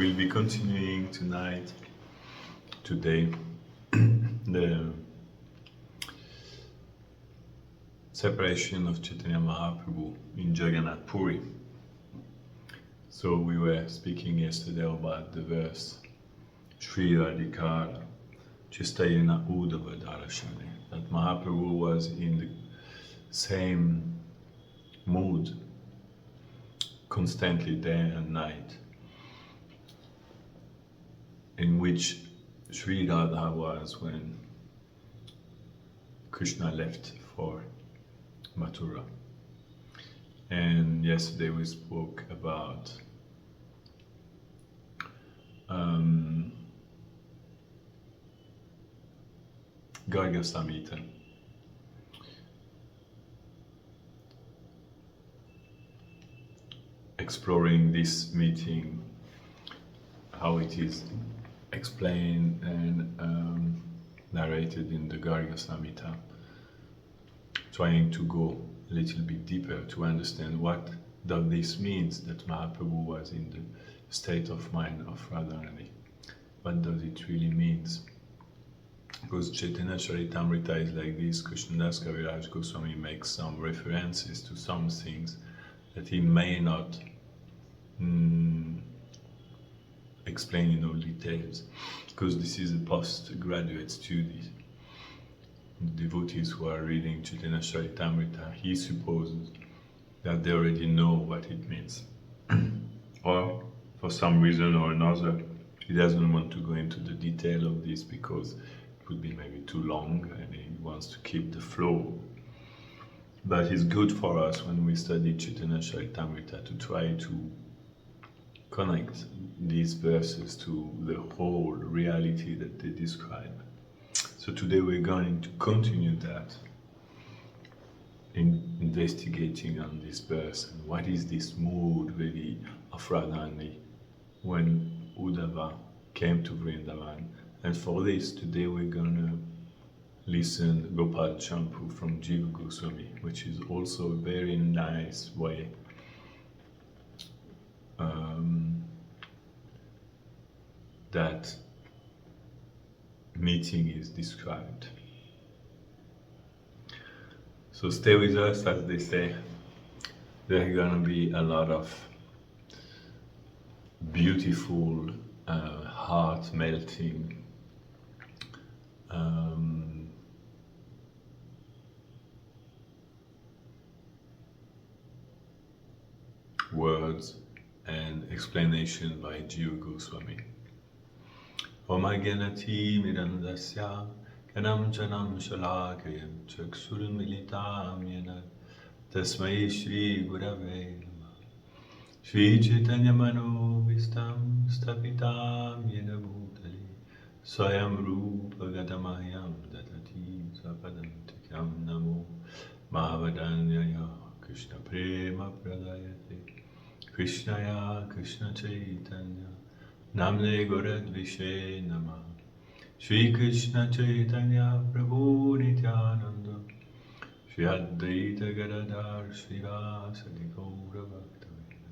we'll be continuing today, the separation of Chaitanya Mahaprabhu in Jagannath Puri. So we were speaking yesterday about the verse Shri Radhikara Chistayena Udava Darashane, that Mahaprabhu was in the same mood constantly day and night, in which Sri Radha was when Krishna left for Mathura. And yesterday we spoke about Garga Samhita, exploring this meeting, how it is explained and narrated in the Garga Samhita, trying to go a little bit deeper to understand what does this means that Mahaprabhu was in the state of mind of Radharani. What does it really means? Because Chaitanya Charitamrita is like this. Krishnadas Kaviraj Goswami makes some references to some things that he may not explain in all details, because this is a postgraduate study. The devotees who are reading Chaitanya Charitamrita, he supposes that they already know what it means. Or for some reason or another, he doesn't want to go into the detail of this because it would be maybe too long and he wants to keep the flow. But it's good for us when we study Chaitanya Charitamrita to try to connect these verses to the whole reality that they describe. So today we're going to continue that, in investigating on this verse and what is this mood really of Radharani when Uddhava came to Vrindavan. And for this, today we're going to listen Gopal Champu from Jiva Goswami, which is also a very nice way that meeting is described. So stay with us, as they say. There are going to be a lot of beautiful, heart-melting words and explanation by Jiva Goswami. Om Ganati Mirandasya Kanam Chanam Shalakayam Chakshur Militam Yena Tasmai Shri Gurave Namah Shri Chaitanya Mano Vistam Stapitam Yena Bhutale Swayam Rupa Gatamayam Datati Sapadam Tikam Namo Mahavadanyaya Krishna Prema Pradayate Krishnaya Krishna Chaitanya Namne Goradvishe Namah Shri Krishna Chaitanya Prabhu Nityananda Shri Advaita Gadadhar Srivasadi Gaura Bhaktavinda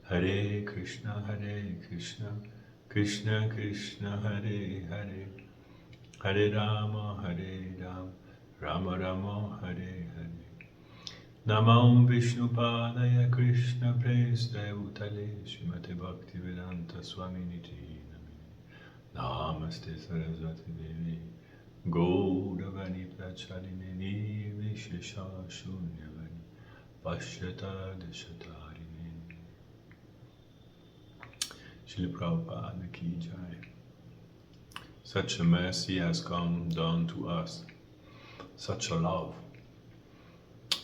Hare Krishna Krishna Krishna Hare Hare Hare Rama Rama Rama Hare Hare Namam Vishnupadaya Krishna Prestaya Bhutale Srimate Bhaktivedanta Swaminiti Namaste Saraswati Devi Gauravani Prachaline Vishesha Shunyavani Pashyata Deshatarini. Srila Prabhupada Ki Jai. Such a mercy has come down to us, such a love.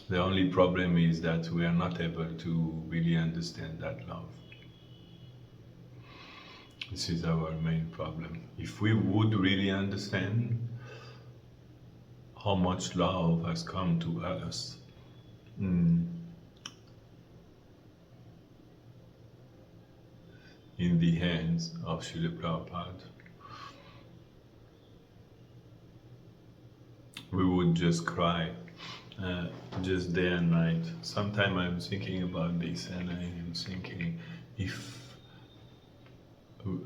The only problem is that we are not able to really understand that love. This is our main problem. If we would really understand how much love has come to us, in the hands of Srila Prabhupada, we would just cry. Just day and night. Sometimes I'm thinking about this and I am thinking, if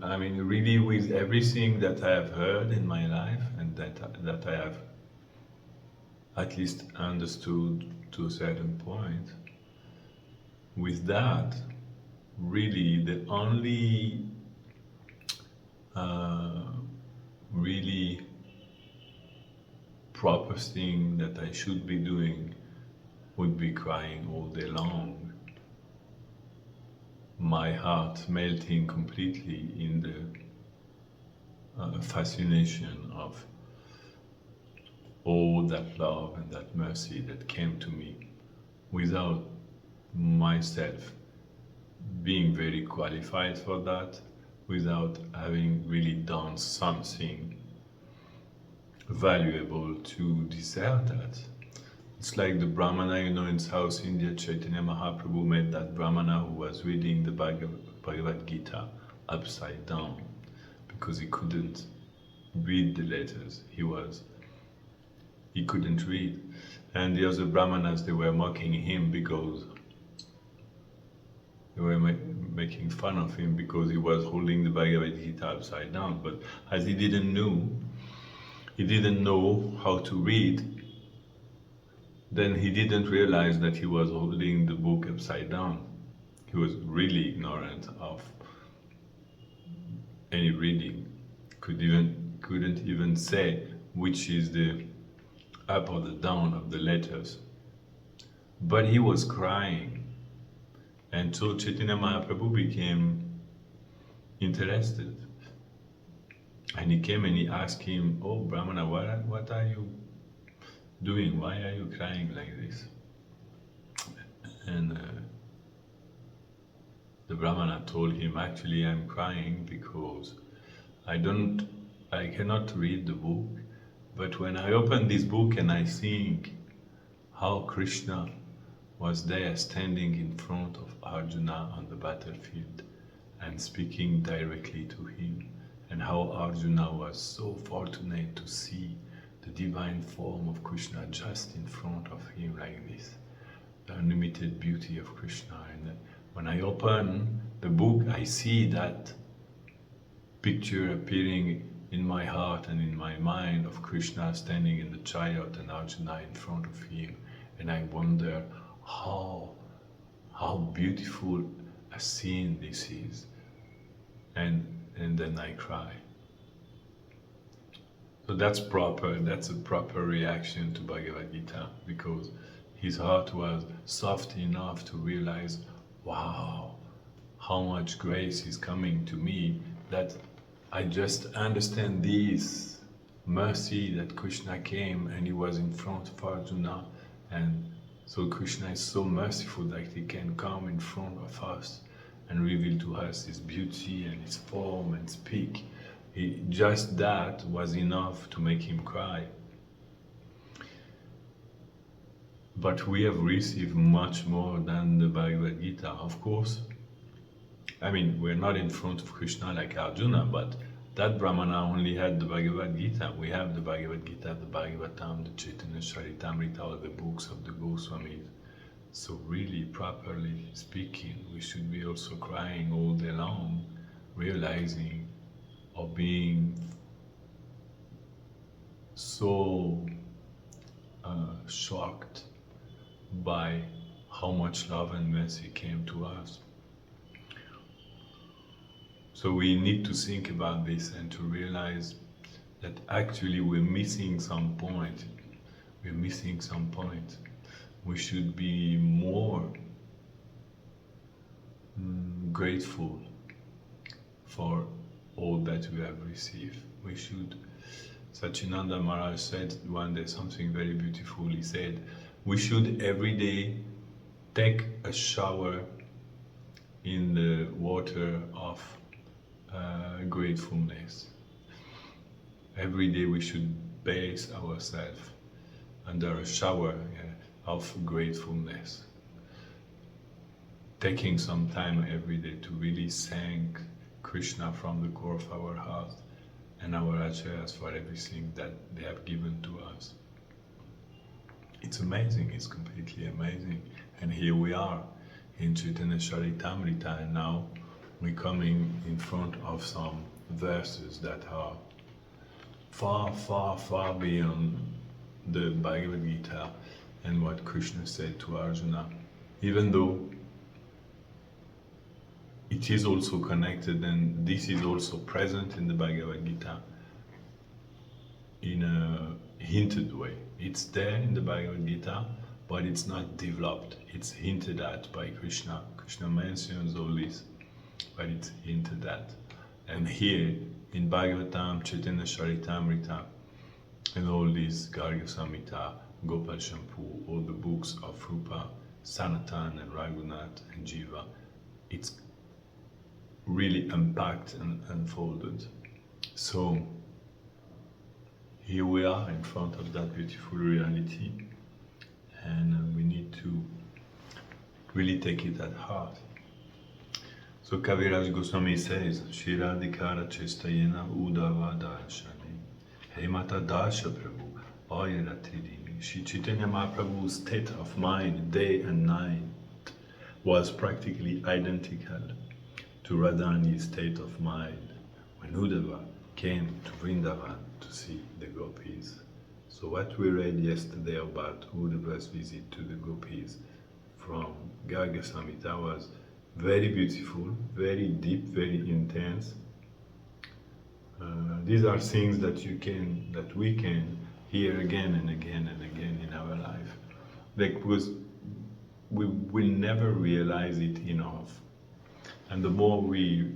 I mean, really, with everything that I have heard in my life and that I have at least understood to a certain point, with that, really, the only uh, really proper thing that I should be doing would be crying all day long, my heart melting completely in the fascination of all that love and that mercy that came to me without myself being very qualified for that, without having really done something valuable to deserve that. It's like the Brahmana, in South India, Chaitanya Mahaprabhu met that Brahmana who was reading the Bhagavad Gita upside down because he couldn't read the letters. He couldn't read. And the other Brahmanas, they were mocking him because they were making fun of him because he was holding the Bhagavad Gita upside down. But as he didn't know how to read, then he didn't realize that he was holding the book upside down. He was really ignorant of any reading. Couldn't even say which is the up or the down of the letters. But he was crying. And so Chaitanya Mahaprabhu became interested. And he came and he asked him, "Oh Brahmana, what are you doing? Why are you crying like this?" And the Brahmana told him, "Actually, I'm crying because I cannot read the book, but when I open this book and I think how Krishna was there standing in front of Arjuna on the battlefield and speaking directly to him, and how Arjuna was so fortunate to see the divine form of Krishna just in front of him like this, the unlimited beauty of Krishna. And when I open the book, I see that picture appearing in my heart and in my mind of Krishna standing in the chariot and Arjuna in front of him. And I wonder how beautiful a scene this is." And then I cry. So that's a proper reaction to Bhagavad Gita, because his heart was soft enough to realize, wow, how much grace is coming to me, that I just understand this mercy that Krishna came and he was in front of Arjuna, and so Krishna is so merciful that he can come in front of us and reveal to us his beauty and his form and speak. Just that was enough to make him cry. But we have received much more than the Bhagavad Gita, of course. I mean, we're not in front of Krishna like Arjuna, but that Brahmana only had the Bhagavad Gita. We have the Bhagavad Gita, the Bhagavatam, the Chaitanya Charitamrita, all the books of the Goswamis. So really, properly speaking, we should be also crying all day long, realizing or being so shocked by how much love and mercy came to us. So we need to think about this and to realize that actually we're missing some point. We're missing some point. We should be more grateful for all that we have received. We should. Sachinanda Maharaj said one day something very beautiful. He said, we should every day take a shower in the water of gratefulness. Every day we should bathe ourselves under a shower of gratefulness. Taking some time every day to really thank Krishna from the core of our heart and our acharyas for everything that they have given to us. It's amazing, it's completely amazing. And here we are in Chaitanya Charitamrita, and now we're coming in front of some verses that are far, far, far beyond the Bhagavad Gita and what Krishna said to Arjuna, even though it is also connected and this is also present in the Bhagavad Gita in a hinted way. It's there in the Bhagavad Gita, but it's not developed. It's hinted at by Krishna. Krishna mentions all this, but it's hinted at. And here in Bhagavatam, Chaitanya Charitamrita, and all these Garga Samhita, Gopal Shampoo, all the books of Rupa, Sanatan and Raghunath and Jiva, it's really unpacked and unfolded. So here we are in front of that beautiful reality, and we need to really take it at heart. So Kaviraj Goswami says, Shiradikara Chestayena Udava Darshani, Hemata Darsha Prabhu, Ayana Tridini. Shri Chaitanya Mahaprabhu's state of mind, day and night, was practically identical to Radhani's state of mind when Uddhava came to Vrindavan to see the gopis. So what we read yesterday about Uddhava's visit to the gopis from Garga Samhita was very beautiful, very deep, very intense. These are things that we can hear again and again and again in our life, because we will never realize it enough. And the more we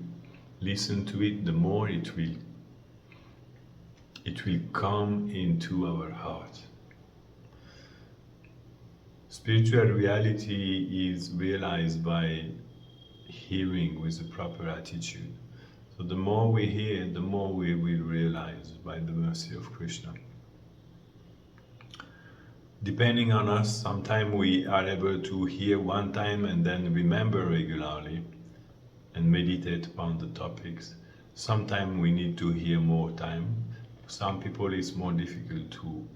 listen to it, the more it will come into our heart. Spiritual reality is realized by hearing with the proper attitude. So the more we hear, the more we will realize by the mercy of Krishna. Depending on us, sometimes we are able to hear one time and then remember regularly and meditate upon the topics. Sometimes we need to hear more time. Some people it's more difficult to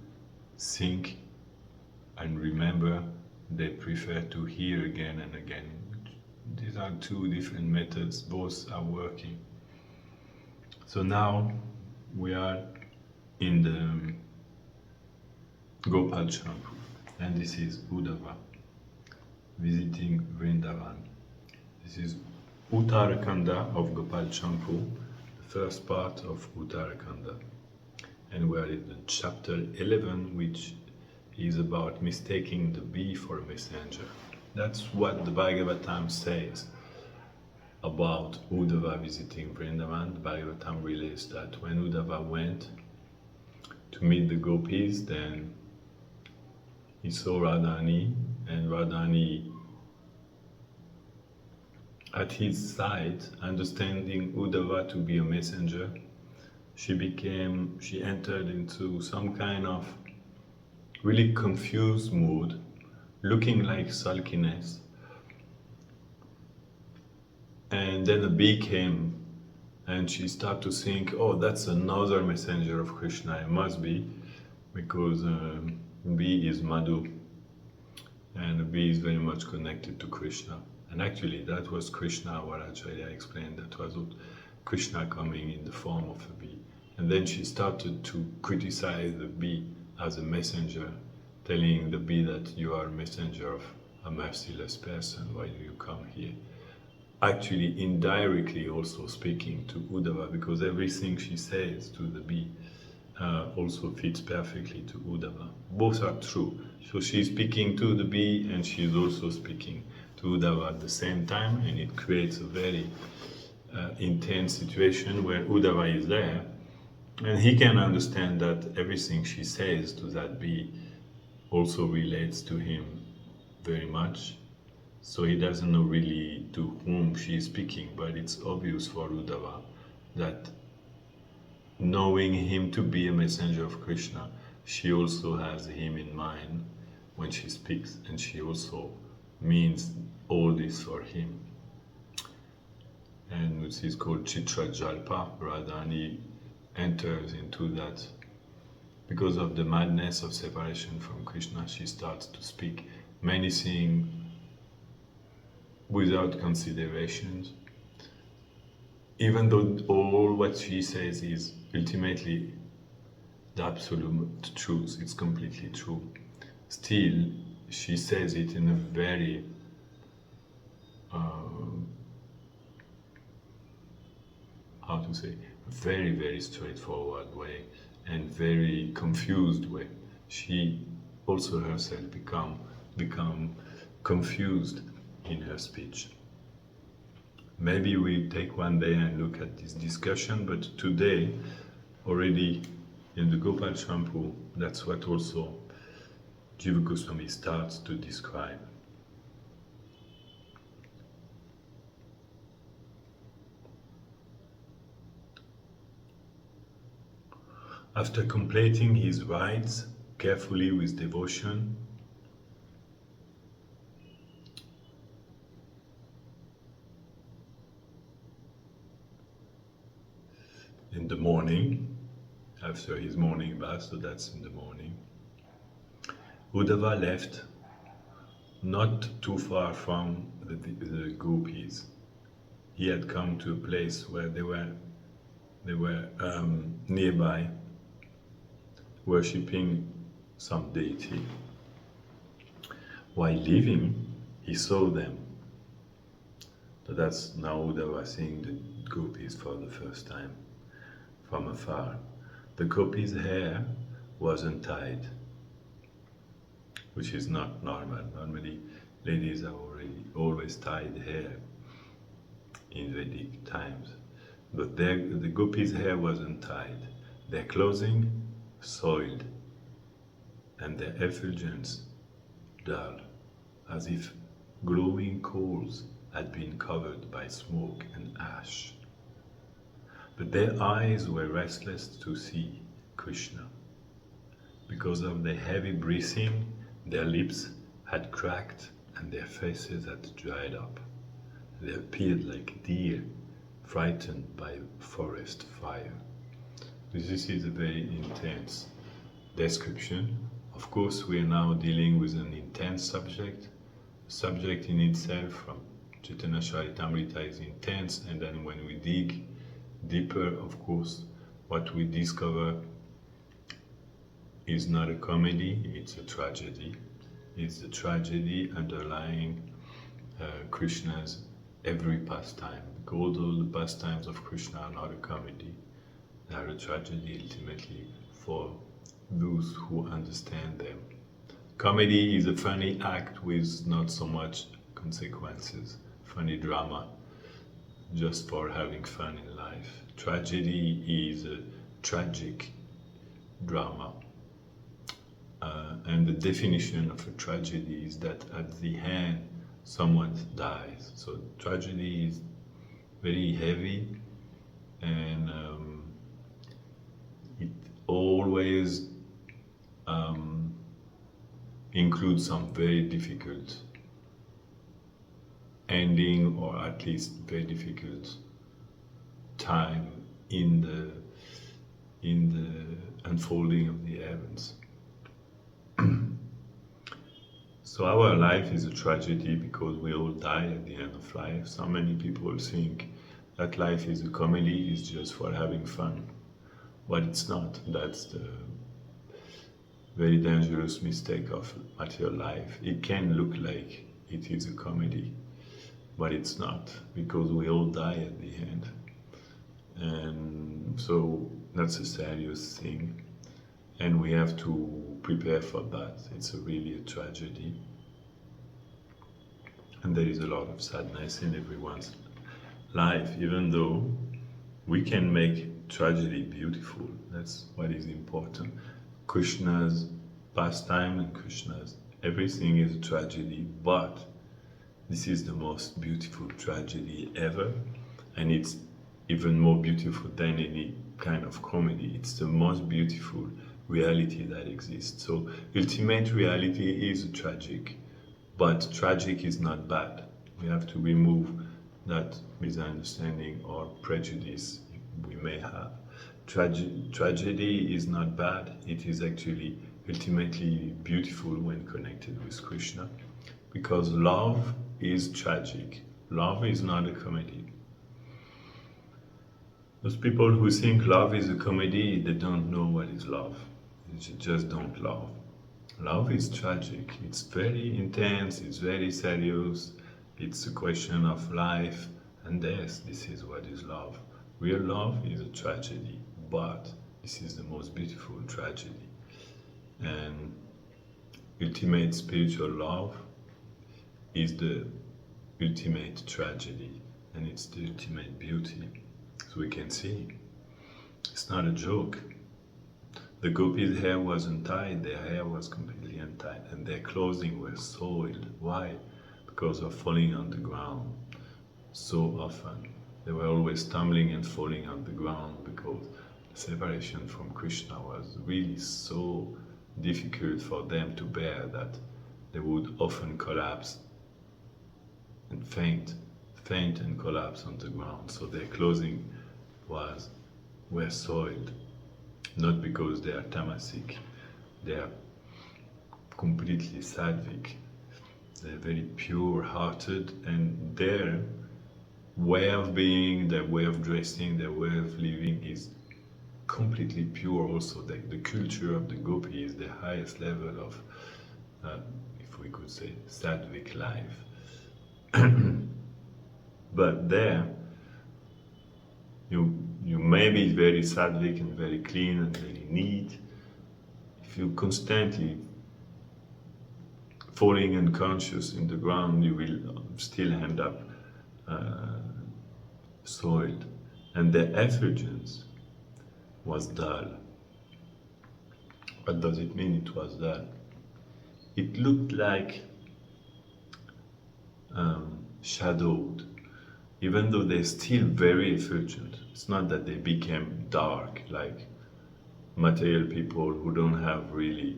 think and remember. They prefer to hear again and again. These are two different methods, both are working. So now we are in the Gopal Shampoo, and this is Uddhava visiting Vrindavan. This is Uttarakanda of Gopal Shampoo, the first part of Uttarakanda. And we are in chapter 11, which is about mistaking the bee for a messenger. That's what the Bhagavatam says about Uddhava visiting Vrindavan. The Bhagavatam relates that when Uddhava went to meet the gopis, then he saw Radhani, and Radhani at his side, understanding Uddhava to be a messenger, she entered into some kind of really confused mood, looking like sulkiness. And then a bee came and she started to think, oh, that's another messenger of Krishna, it must be, because bee is Madhu, and the bee is very much connected to Krishna. And actually that was Krishna, what Acharya explained, that was Krishna coming in the form of a bee. And then she started to criticize the bee as a messenger, telling the bee that you are a messenger of a merciless person, why do you come here? Actually indirectly also speaking to Uddhava, because everything she says to the bee also fits perfectly to Uddhava. Both are true. So she's speaking to the bee and she's also speaking to Uddhava at the same time, and it creates a very intense situation where Uddhava is there and he can understand that everything she says to that bee also relates to him very much. So he doesn't know really to whom she is speaking, but it's obvious for Uddhava that knowing him to be a messenger of Krishna, she also has him in mind when she speaks, and she also means all this for him. And which is called Chitra Jalpa. Radhani enters into that. Because of the madness of separation from Krishna, she starts to speak many things without considerations, even though all what she says is ultimately the absolute truth, it's completely true. Still, she says it in a very how to say, very, very straightforward way and very confused way. She also herself become confused in her speech. Maybe we take one day and look at this discussion, but today, already in the Gopal Shampoo, that's what also Jiva Goswami starts to describe. After completing his rites carefully with devotion, in the morning, after his morning bath, so that's in the morning, Uddhava left not too far from the gopis. He had come to a place where they were nearby worshipping some deity. While leaving, he saw them. So that's now Uddhava seeing the gopis for the first time from afar. The gopis' hair was untied, which is not normal. Normally, ladies are always tied hair in Vedic times. But the gopis' hair was untied, their clothing soiled, and their effulgence dull, as if glowing coals had been covered by smoke and ash. But their eyes were restless to see Krishna. Because of their heavy breathing, their lips had cracked and their faces had dried up. They appeared like deer frightened by forest fire. This is a very intense description. Of course, we are now dealing with an intense subject. The subject in itself from Chaitanya Charitamrita is intense, and then when we dig deeper, of course, what we discover is not a comedy, it's a tragedy. It's the tragedy underlying Krishna's every pastime. Because all the pastimes of Krishna are not a comedy, they are a tragedy ultimately for those who understand them. Comedy is a funny act with not so much consequences, funny drama, just for having fun in life. Tragedy is a tragic drama. And the definition of a tragedy is that at the end someone dies. So tragedy is very heavy, and it always includes some very difficult ending, or at least very difficult time in the unfolding of the events. So our life is a tragedy because we all die at the end of life. So many people think that life is a comedy, is just for having fun. But it's not. That's the very dangerous mistake of material life. It can look like it is a comedy, but it's not, because we all die at the end. And so that's a serious thing. And we have to prepare for that. It's really a tragedy. And there is a lot of sadness in everyone's life, even though we can make tragedy beautiful. That's what is important. Krishna's pastime and Krishna's everything is a tragedy, but this is the most beautiful tragedy ever, and it's even more beautiful than any kind of comedy. It's the most beautiful reality that exists. So ultimate reality is tragic, but tragic is not bad. We have to remove that misunderstanding or prejudice we may have. Tragedy is not bad. It is actually ultimately beautiful when connected with Krishna, because love is tragic. Love is not a comedy. Those people who think love is a comedy, they don't know what is love. They just don't love. Love is tragic. It's very intense, it's very serious. It's a question of life and death. This is what is love. Real love is a tragedy, but this is the most beautiful tragedy. And ultimate spiritual love is the ultimate tragedy, and it's the ultimate beauty. So we can see it's not a joke. The gopis' hair was untied, their hair was completely untied, and their clothing were soiled. Why? Because of falling on the ground so often. They were always stumbling and falling on the ground because the separation from Krishna was really so difficult for them to bear that they would often collapse and faint and collapse on the ground. So their clothing were soiled, not because they are tamasic, they are completely sattvic. They're very pure-hearted, and their way of being, their way of dressing, their way of living is completely pure. Also, the culture of the gopi is the highest level of, if we could say, sattvic life. But there, you may be very sattvic and very clean and very neat. If you constantly falling unconscious in the ground, you will still end up soiled. And the effulgence was dull. What does it mean it was dull? It looked like shadowed, even though they're still very effulgent. It's not that they became dark like material people who don't have really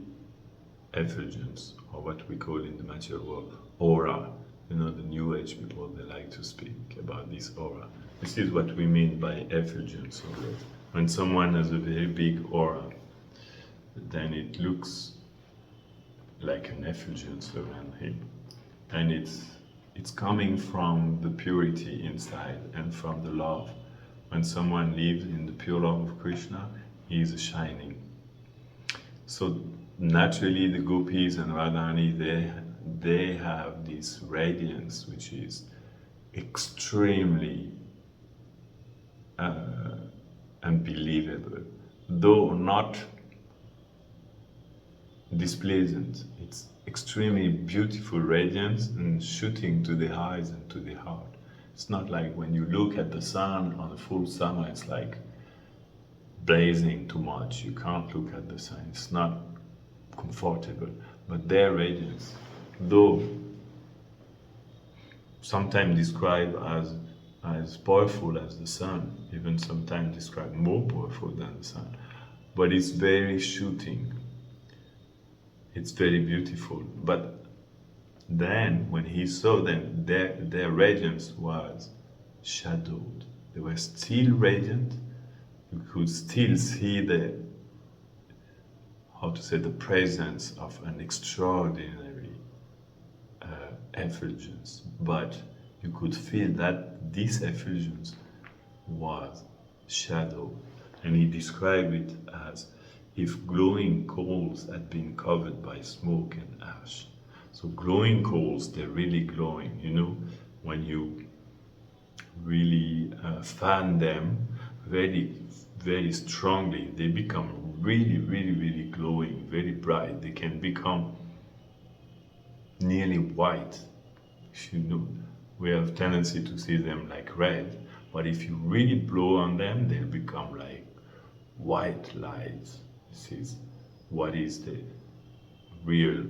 effulgence, or what we call in the material world aura. You know, the new age people, they like to speak about this aura. This is what we mean by effulgence. When someone has a very big aura, then it looks like an effulgence around him, and it's coming from the purity inside and from the love. When someone lives in the pure love of Krishna, he is shining. So naturally, the gopis and Radharani, they have this radiance which is extremely unbelievable, though not displeasant. It's extremely beautiful radiance and shooting to the eyes and to the heart. It's not like when you look at the sun on a full summer, it's like blazing too much. You can't look at the sun. It's not comfortable. But their radiance, though sometimes described as powerful as the sun, even sometimes described more powerful than the sun, but it's very shooting. It's very beautiful. But then when he saw them, their radiance was shadowed. They were still radiant. You could still see the presence of an extraordinary effulgence, but you could feel that this effulgence was shadowed. And he described it as if glowing coals had been covered by smoke and ash. So glowing coals, they're really glowing, you know, when you really fan them very, very strongly, they become really, really, really glowing, very bright. They can become nearly white. You know, we have tendency to see them like red, but if you really blow on them, they'll become like white lights. This is what is the real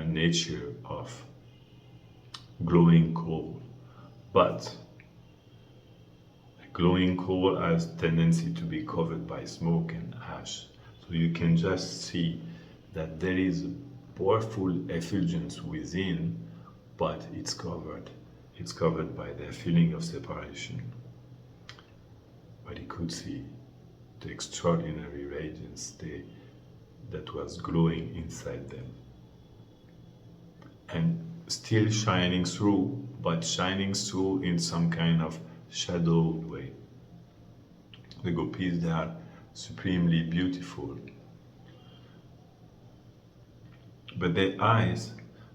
nature of glowing coal. But glowing coal has tendency to be covered by smoke and ash. So you can just see that there is a powerful effulgence within, but it's covered. It's covered by their feeling of separation. But he could see the extraordinary radiance that was glowing inside them. And still shining through, but shining through in some kind of shadowed way. The gopis, they are supremely beautiful. But their eyes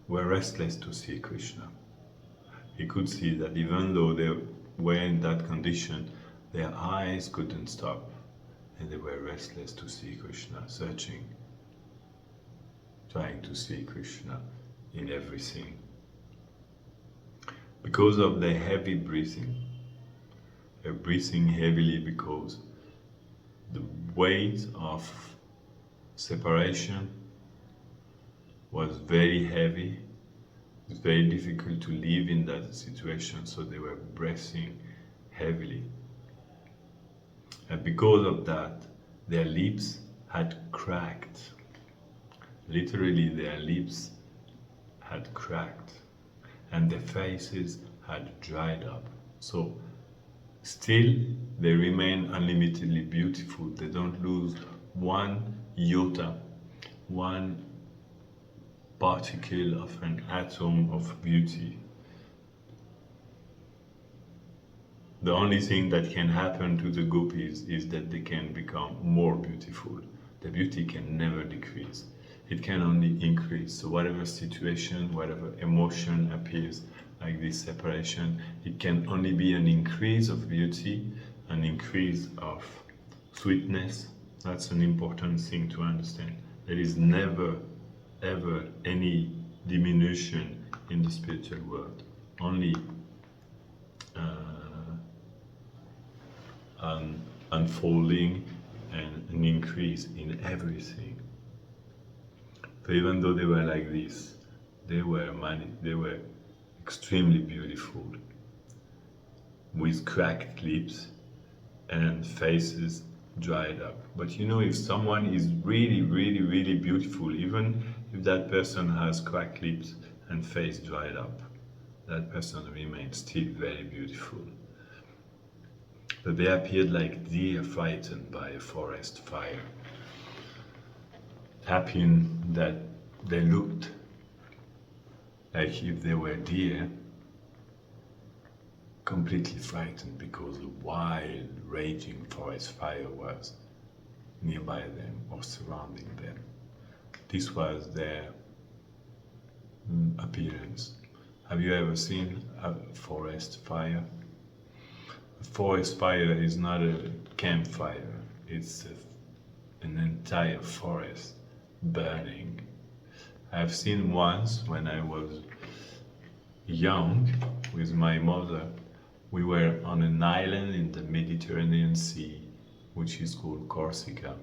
were restless to see Krishna. He could see that even though they were in that condition, their eyes couldn't stop, and they were restless to see Krishna, searching, trying to see Krishna in everything. Because of their heavy breathing, they're breathing heavily because the weight of separation was very heavy. It's very difficult to live in that situation, so they were breathing heavily. And because of that, their lips had cracked. Literally, their lips had cracked, and their faces had dried up. So, still, they remain unlimitedly beautiful. They don't lose one iota, one particle of an atom of beauty. The only thing that can happen to the gopis is that they can become more beautiful. The beauty can never decrease. It can only increase. So whatever situation, whatever emotion appears, like this separation, it can only be an increase of beauty, an increase of sweetness. That's an important thing to understand. There is never ever any diminution in the spiritual world, only an unfolding and an increase in everything. So even though they were like this, they were extremely beautiful, with cracked lips and faces dried up. But you know, if someone is really, really, really beautiful, even if that person has cracked lips and face dried up, that person remains still very beautiful. But they appeared like deer frightened by a forest fire. Happened that they looked like if they were deer, completely frightened because a wild, raging forest fire was nearby them or surrounding them. This was their appearance. Have you ever seen a forest fire? A forest fire is not a campfire, it's an entire forest burning. I've seen once when I was young with my mother. We were on an island in the Mediterranean Sea, which is called Corsica.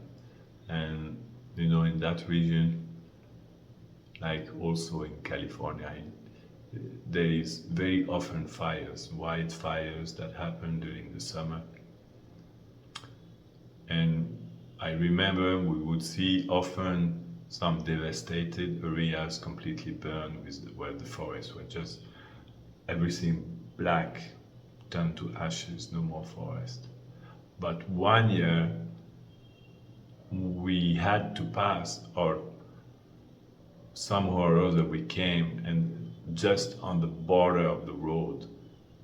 And you know, in that region, like also in California, there is very often fires, wildfires that happen during the summer. And I remember we would see often some devastated areas completely burned where the forests were just everything black, turned to ashes, no more forest. But one year we had to pass, or somehow or other we came, and just on the border of the road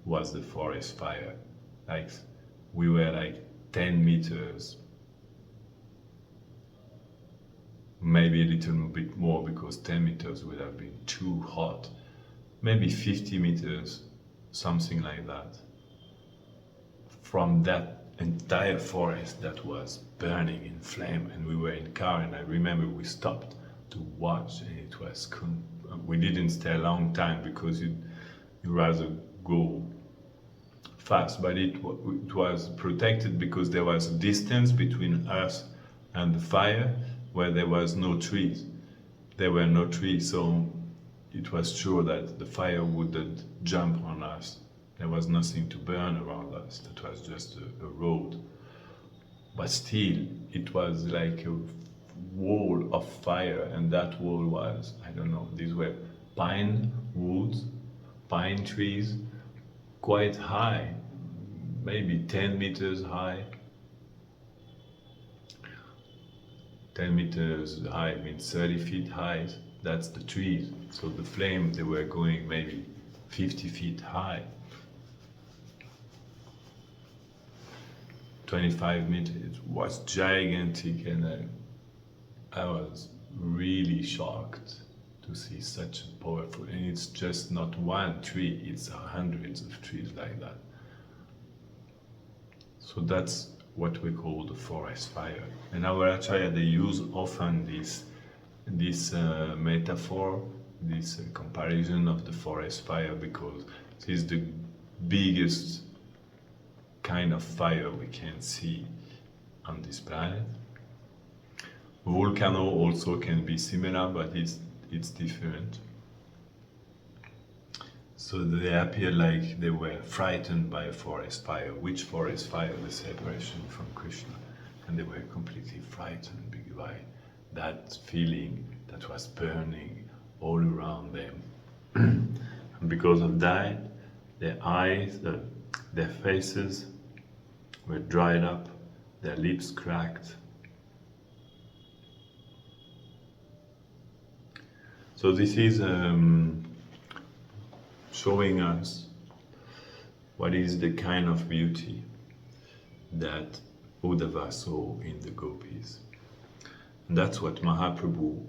was the forest fire. Like we were like 10 meters, maybe a little bit more because 10 meters would have been too hot. Maybe 50 meters, something like that, from that entire forest that was burning in flame. And we were in car, and I remember we stopped to watch, and it was we didn't stay a long time because you rather go fast, but it was protected because there was a distance between us and the fire where there was no trees. There were no trees, so it was sure that the fire wouldn't jump on us. There was nothing to burn around us. That was just a road. But still, it was like a wall of fire, and that wall was, I don't know, these were pine woods, pine trees, quite high, maybe 10 meters high. 10 meters high means 30 feet high. That's the trees. So the flame, they were going maybe 50 feet high. 25 meters. It was gigantic, and I was really shocked to see such a powerful. And it's just not one tree; it's hundreds of trees like that. So that's what we call the forest fire. And our acharya, they use often this metaphor, this comparison of the forest fire, because it is the biggest kind of fire we can see on this planet. Volcano also can be similar, but it's different. So they appear like they were frightened by a forest fire. Which forest fire? The separation from Krishna. And they were completely frightened by that feeling that was burning all around them. And because of that, their eyes, their faces were dried up, their lips cracked. So this is showing us what is the kind of beauty that Uddhava saw in the gopis. And that's what Mahaprabhu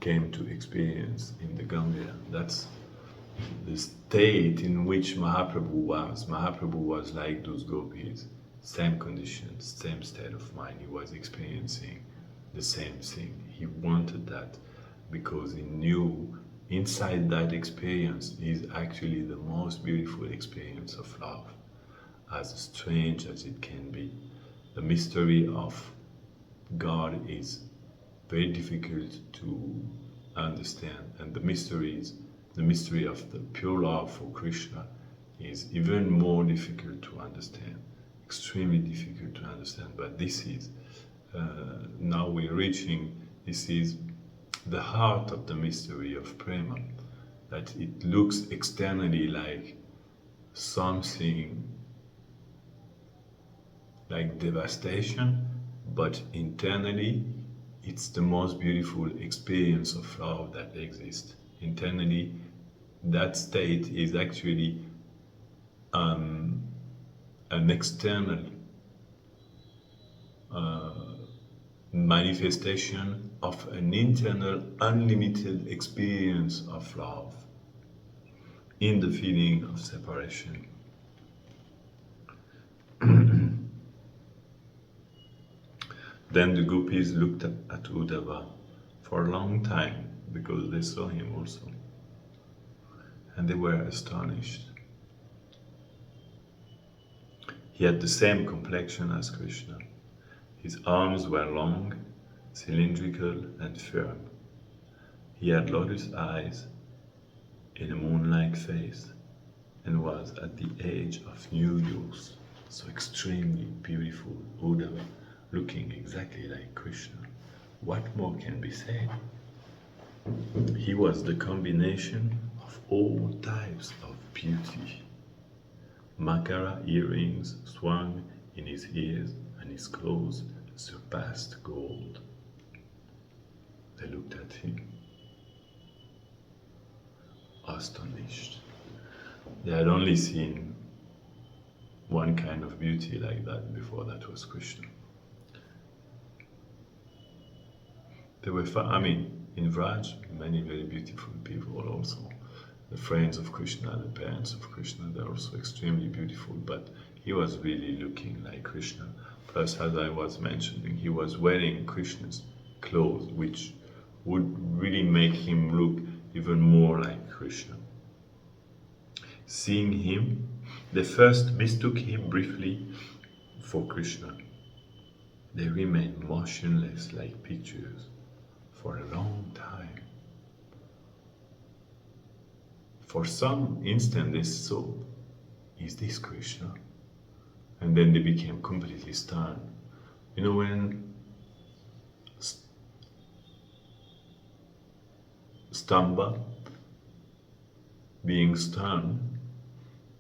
came to experience in the Ganga. That's the state in which Mahaprabhu was. Mahaprabhu was like those gopis, same conditions, same state of mind. He was experiencing the same thing. He wanted that because he knew inside that experience is actually the most beautiful experience of love, as strange as it can be. The mystery of God is very difficult to understand, and the mystery of the pure love for Krishna is even more difficult to understand, extremely difficult to understand. But this is, now we're reaching, this is the heart of the mystery of prema, that it looks externally like something like devastation, but internally it's the most beautiful experience of love that exists. Internally, that state is actually an external manifestation of an internal unlimited experience of love in the feeling of separation. Then the gopis looked at Uddhava for a long time because they saw him also, and they were astonished. He had the same complexion as Krishna. His arms were long, cylindrical and firm. He had lotus eyes in a moon-like face and was at the age of new youth, so extremely beautiful Uddhava, looking exactly like Krishna. What more can be said? He was the combination of all types of beauty. Makara earrings swung in his ears, and his clothes surpassed gold. They looked at him, astonished. They had only seen one kind of beauty like that before, that was Krishna. There were, in Vraj, many very beautiful people also. The friends of Krishna, the parents of Krishna, they're also extremely beautiful, but he was really looking like Krishna. Plus, as I was mentioning, he was wearing Krishna's clothes, which would really make him look even more like Krishna. Seeing him, they first mistook him briefly for Krishna. They remained motionless like pictures for a long time. For some instant they saw, is this Krishna? And then they became completely stunned. You know, when Stamba, being stunned,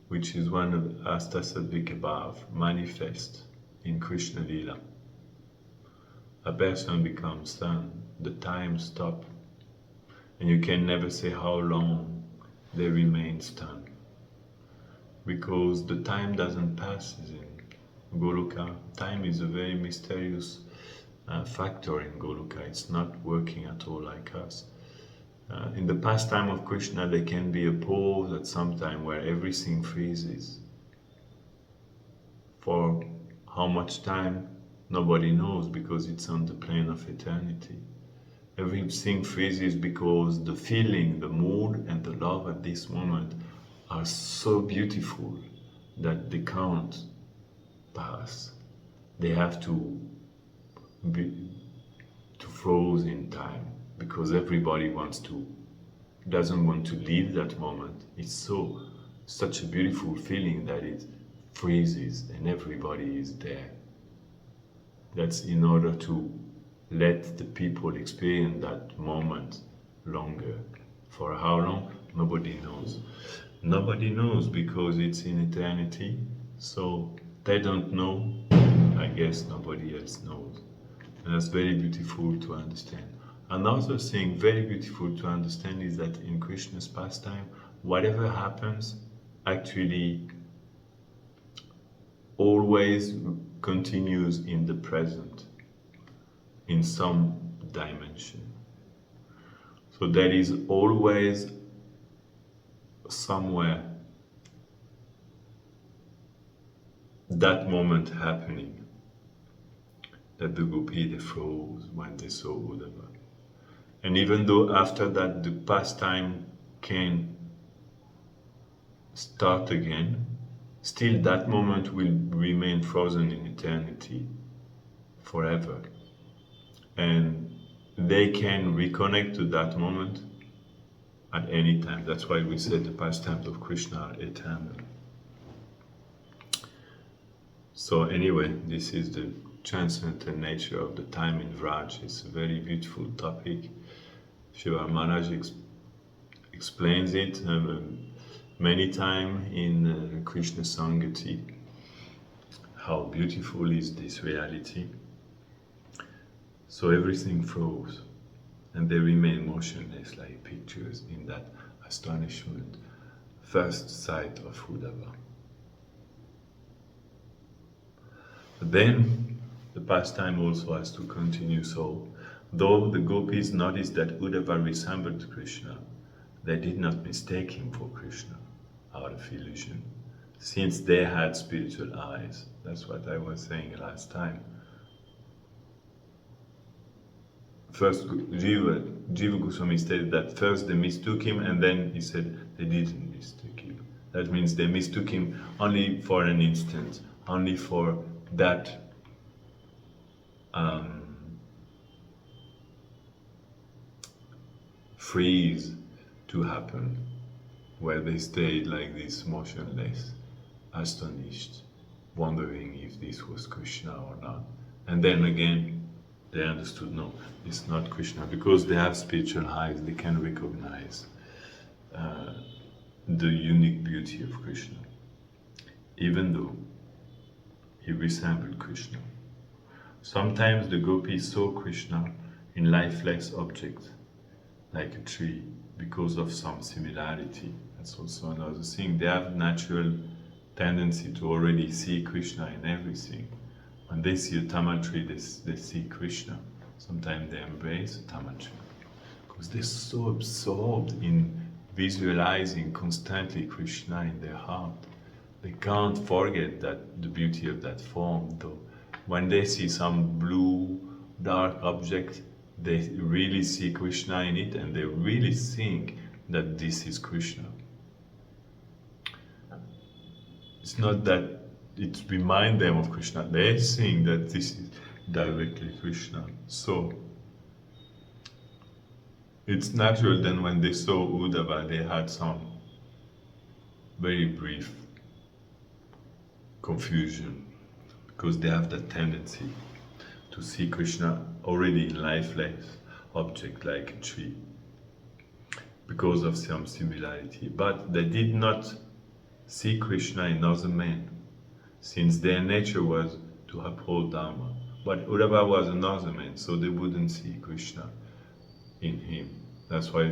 which is one of the Astasattvic above, manifest in Krishna Lila. A person becomes stunned, the time stops, and you can never say how long they remain stunned, because the time doesn't pass Goloka. Time is a very mysterious factor in Goloka. It's not working at all like us. In the pastime of Krishna, there can be a pause at some time where everything freezes. For how much time, nobody knows, because it's on the plane of eternity. Everything freezes because the feeling, the mood, and the love at this moment are so beautiful that they can't pass. They have to froze in time, because everybody doesn't want to leave that moment. It's such a beautiful feeling that it freezes and everybody is there. That's in order to let the people experience that moment longer. For how long? Nobody knows. Nobody knows, because it's in eternity. So they don't know. I guess nobody else knows. And that's very beautiful to understand. Another thing very beautiful to understand is that in Krishna's pastime, whatever happens actually always continues in the present, in some dimension. So there is always somewhere that moment happening, that the gopi, they froze when they saw Uddhava. And even though after that the pastime can start again, still that moment will remain frozen in eternity forever. And they can reconnect to that moment at any time. That's why we said the pastimes of Krishna are eternal. So anyway, this is the transcendental nature of the time in Vraj. It's a very beautiful topic. Shiva Maharaj explains it many times in Krishna Sangati. How beautiful is this reality. So everything froze and they remain motionless like pictures in that astonishment, first sight of Uddhava. But then the pastime also has to continue. So though the gopis noticed that Uddhava resembled Krishna, they did not mistake him for Krishna out of illusion, since they had spiritual eyes. That's what I was saying last time. First, Jiva Goswami stated that first they mistook him, and then he said they didn't mistake him. That means they mistook him only for an instant, only for that freeze to happen, where they stayed like this, motionless, astonished, wondering if this was Krishna or not. And then again, they understood, no, it's not Krishna, because they have spiritual eyes, they can recognize the unique beauty of Krishna, even though he resembled Krishna. Sometimes the gopis saw Krishna in lifeless objects, like a tree, because of some similarity. That's also another thing. They have natural tendency to already see Krishna in everything. When they see a tamal tree, they see Krishna. Sometimes they embrace a tamal tree, because they're so absorbed in visualizing constantly Krishna in their heart. They can't forget that the beauty of that form, though. When they see some blue, dark object, they really see Krishna in it, and they really think that this is Krishna. It's not that it reminds them of Krishna, they think that this is directly Krishna. So it's natural then when they saw Uddhava, they had some very brief confusion, because they have that tendency to see Krishna already in lifeless object like a tree, because of some similarity. But they did not see Krishna in other men, since their nature was to uphold Dharma. But Uddhava was another man, so they wouldn't see Krishna in him. That's why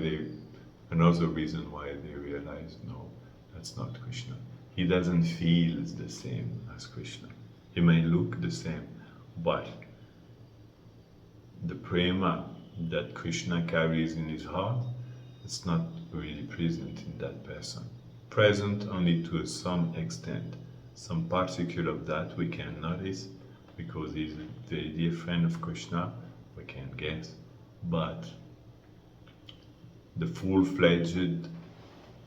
another reason why they realized, no, that's not Krishna. He doesn't feel the same as Krishna. He may look the same, but the prema that Krishna carries in his heart, it's not really present in that person. Present only to some extent. Some particle of that we can notice because he's a very dear friend of Krishna, we can guess. But the full-fledged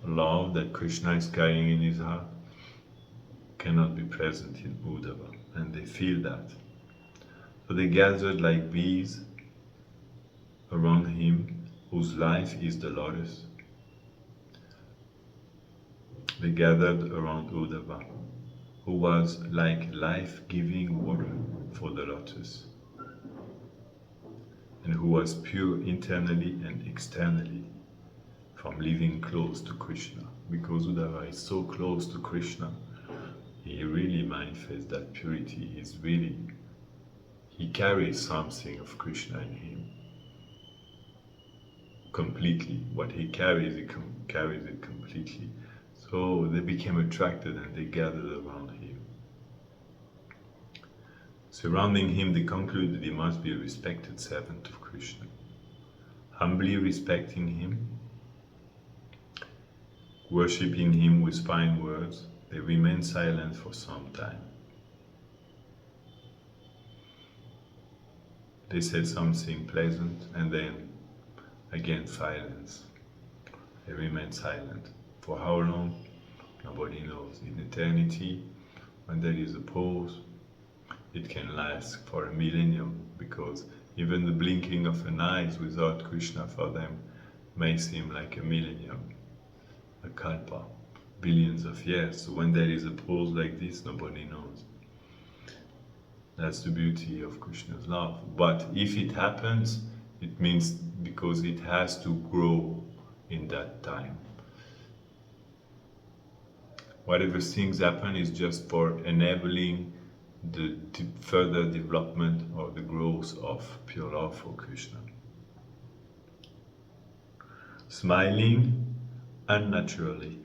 love that Krishna is carrying in his heart cannot be present in Uddhava, and they feel that. So they gathered like bees around him, whose life is the lotus. They gathered around Uddhava, who was like life-giving water for the lotus, and who was pure internally and externally from living close to Krishna. Because Uddhava is so close to Krishna, he really manifests that purity. He carries something of Krishna in him. Completely. What he carries, carries it completely. So they became attracted and they gathered around him. Surrounding him, they concluded he must be a respected servant of Krishna. Humbly respecting him, worshipping him with fine words, they remained silent for some time. They said something pleasant and then again silence. They remained silent. For how long? Nobody knows. In eternity, when there is a pause, it can last for a millennium, because even the blinking of an eye without Krishna for them may seem like a millennium, a kalpa, billions of years. So when there is a pause like this, nobody knows. That's the beauty of Krishna's love. But if it happens, it means because it has to grow in that time. Whatever things happen is just for enabling the further development or the growth of pure love for Krishna. Smiling unnaturally,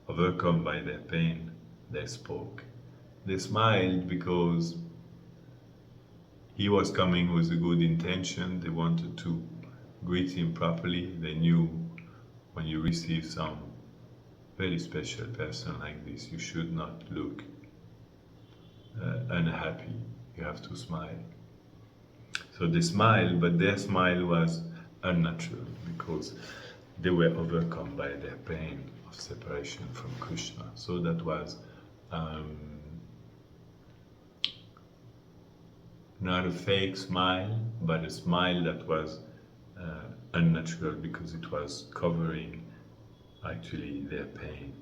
overcome by their pain, they spoke. They smiled because he was coming with a good intention. They wanted to greet him properly. They knew when you receive some very special person like this, you should not look unhappy. You have to smile. So they smiled, but their smile was unnatural because they were overcome by their pain of separation from Krishna. So that was not a fake smile, but a smile that was unnatural because it was covering actually their pain.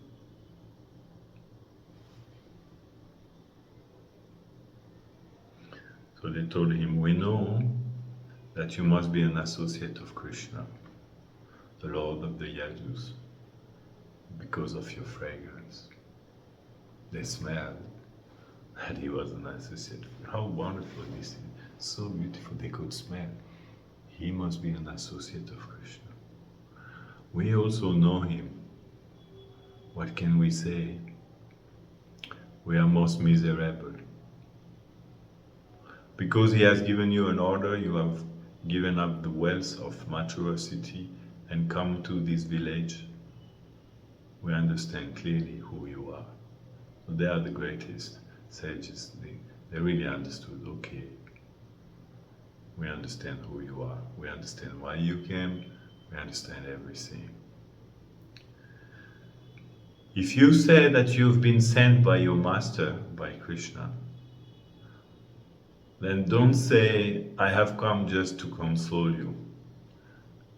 So they told him, we know that you must be an associate of Krishna, the Lord of the Yadus, because of your fragrance. They smelled that he was an associate. How wonderful this is. So beautiful, they could smell. He must be an associate of Krishna. We also know him. What can we say? We are most miserable. Because he has given you an order, you have given up the wealth of material city and come to this village. We understand clearly who you are. So they are the greatest sages. They really understood, okay, we understand who you are. We understand why you came. We understand everything. If you say that you've been sent by your master, by Krishna, then don't say, I have come just to console you.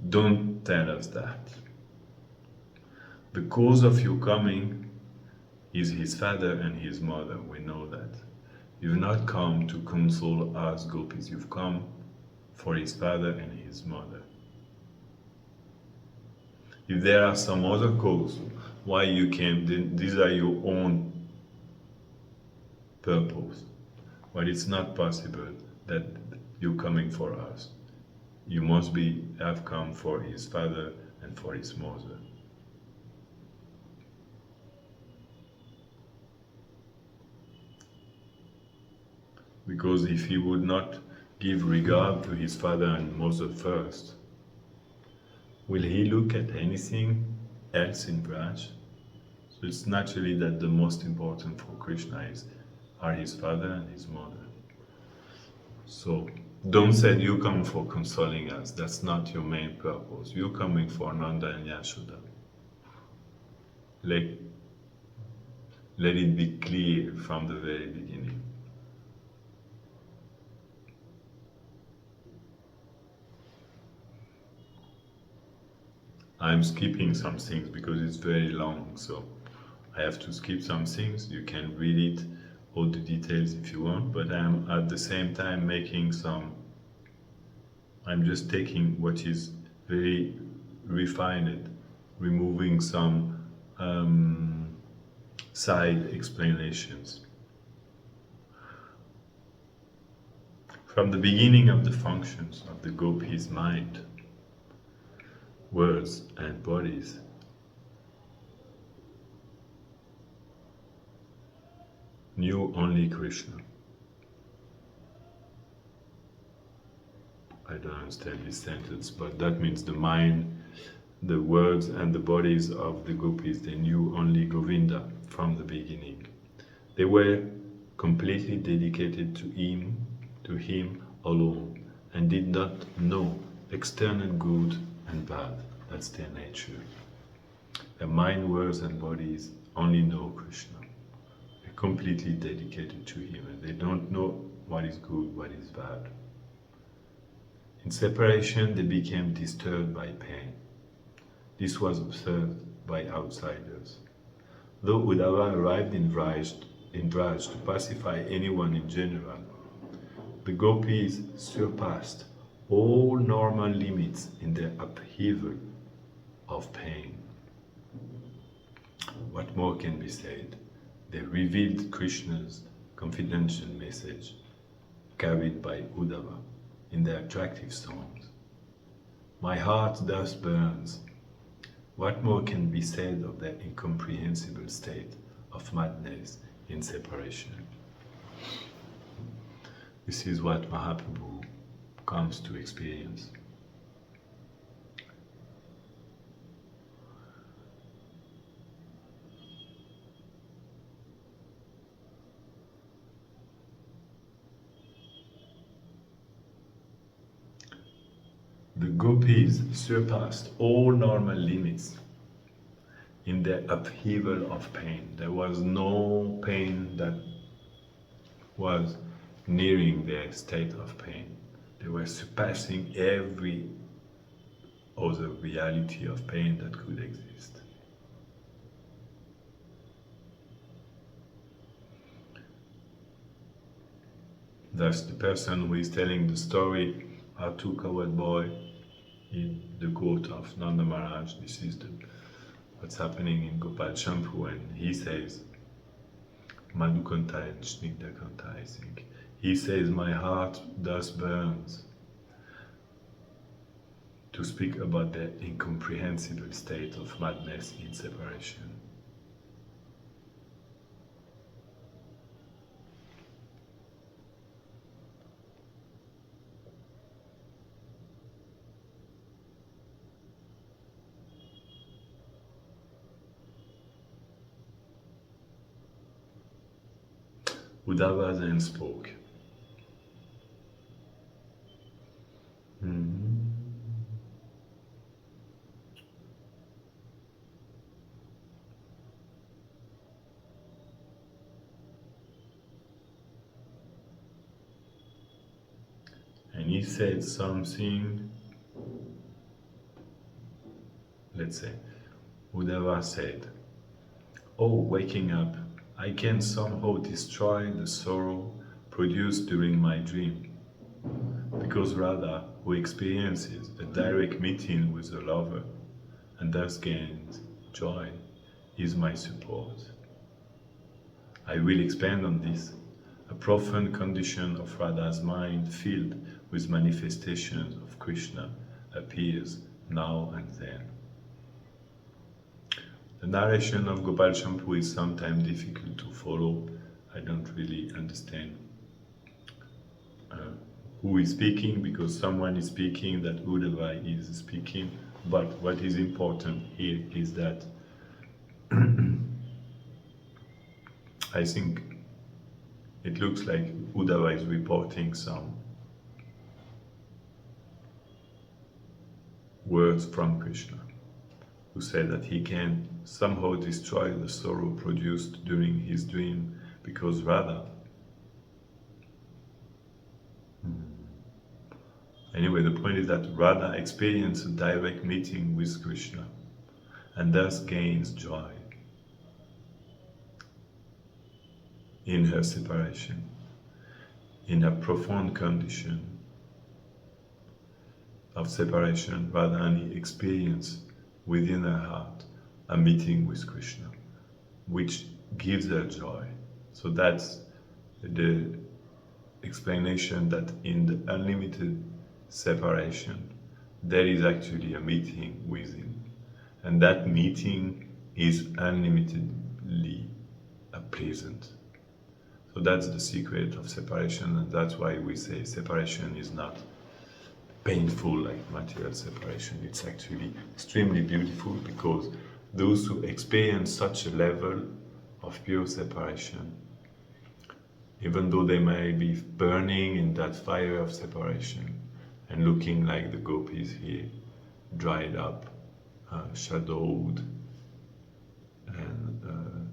Don't tell us that. The cause of your coming is his father and his mother. We know that. You've not come to console us gopis. You've come for his father and his mother. If there are some other cause why you came, then these are your own purpose. But it's not possible that you're coming for us. You must have come for his father and for his mother. Because if he would not give regard to his father and mother first, will he look at anything else in Braj? So it's naturally that the most important for Krishna are his father and his mother. So don't say you come for consoling us. That's not your main purpose. You're coming for Nanda and Yashoda. Let it be clear from the very beginning. I'm skipping some things because it's very long, so I have to skip some things. You can read it, all the details if you want, but I'm at the same time I'm just taking what is very refined, removing some side explanations. From the beginning of the functions of the gopis' mind, words and bodies, knew only Krishna. I don't understand this sentence, but that means the mind, the words and the bodies of the gopis, they knew only Govinda from the beginning. They were completely dedicated to him alone, and did not know external good and bad. That's their nature. Their mind, words and bodies only know Krishna. They're completely dedicated to him, and they don't know what is good, what is bad. In separation, they became disturbed by pain. This was observed by outsiders. Though Uddhava arrived in Braj to pacify anyone in general, the gopis surpassed all normal limits in their upheaval of pain. What more can be said? They revealed Krishna's confidential message carried by Uddhava in their attractive songs. My heart thus burns. What more can be said of their incomprehensible state of madness in separation? This is what Mahaprabhu comes to experience. The gopis surpassed all normal limits in their upheaval of pain. There was no pain that was nearing their state of pain. They were surpassing every other reality of pain that could exist. Thus, the person who is telling the story, our two-coward boy in the court of Nanda Maharaj, this is what's happening in Gopal Champu, and he says, Madhukanta and Snigdakanta, I think. He says, my heart thus burns, to speak about the incomprehensible state of madness in separation. Uddhava then spoke. And he said something, let's say, Uddhava said, oh, waking up, I can somehow destroy the sorrow produced during my dream, because Radha, who experiences a direct meeting with a lover and thus gains joy, is my support. I will expand on this. A profound condition of Radha's mind filled with manifestations of Krishna appears now and then. The narration of Gopal Champu is sometimes difficult to follow. I don't really understand who is speaking, because someone is speaking, that Uddhava is speaking. But what is important here is that I think it looks like Uddhava is reporting some words from Krishna, who said that he can somehow destroy the sorrow produced during his dream, because Radha. Anyway, the point is that Radha experienced a direct meeting with Krishna and thus gains joy in her separation, in a profound condition of separation. Radharani experienced within her heart a meeting with Krishna, which gives her joy. So that's the explanation, that in the unlimited separation there is actually a meeting within, and that meeting is unlimitedly pleasant. So that's the secret of separation, and that's why we say separation is not painful like material separation. It's actually extremely beautiful, because those who experience such a level of pure separation, even though they may be burning in that fire of separation and looking like the gopis here, dried up, shadowed, and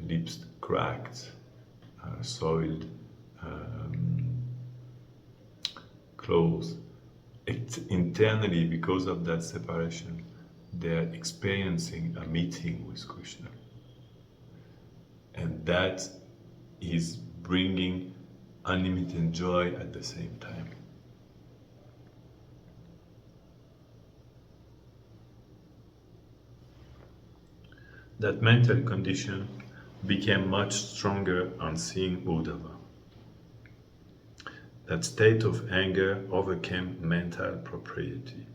lips cracked, soiled, clothes, internally, because of that separation, they are experiencing a meeting with Krishna. And that is bringing unlimited joy at the same time. That mental condition became much stronger on seeing Uddhava. That state of anger overcame mental propriety.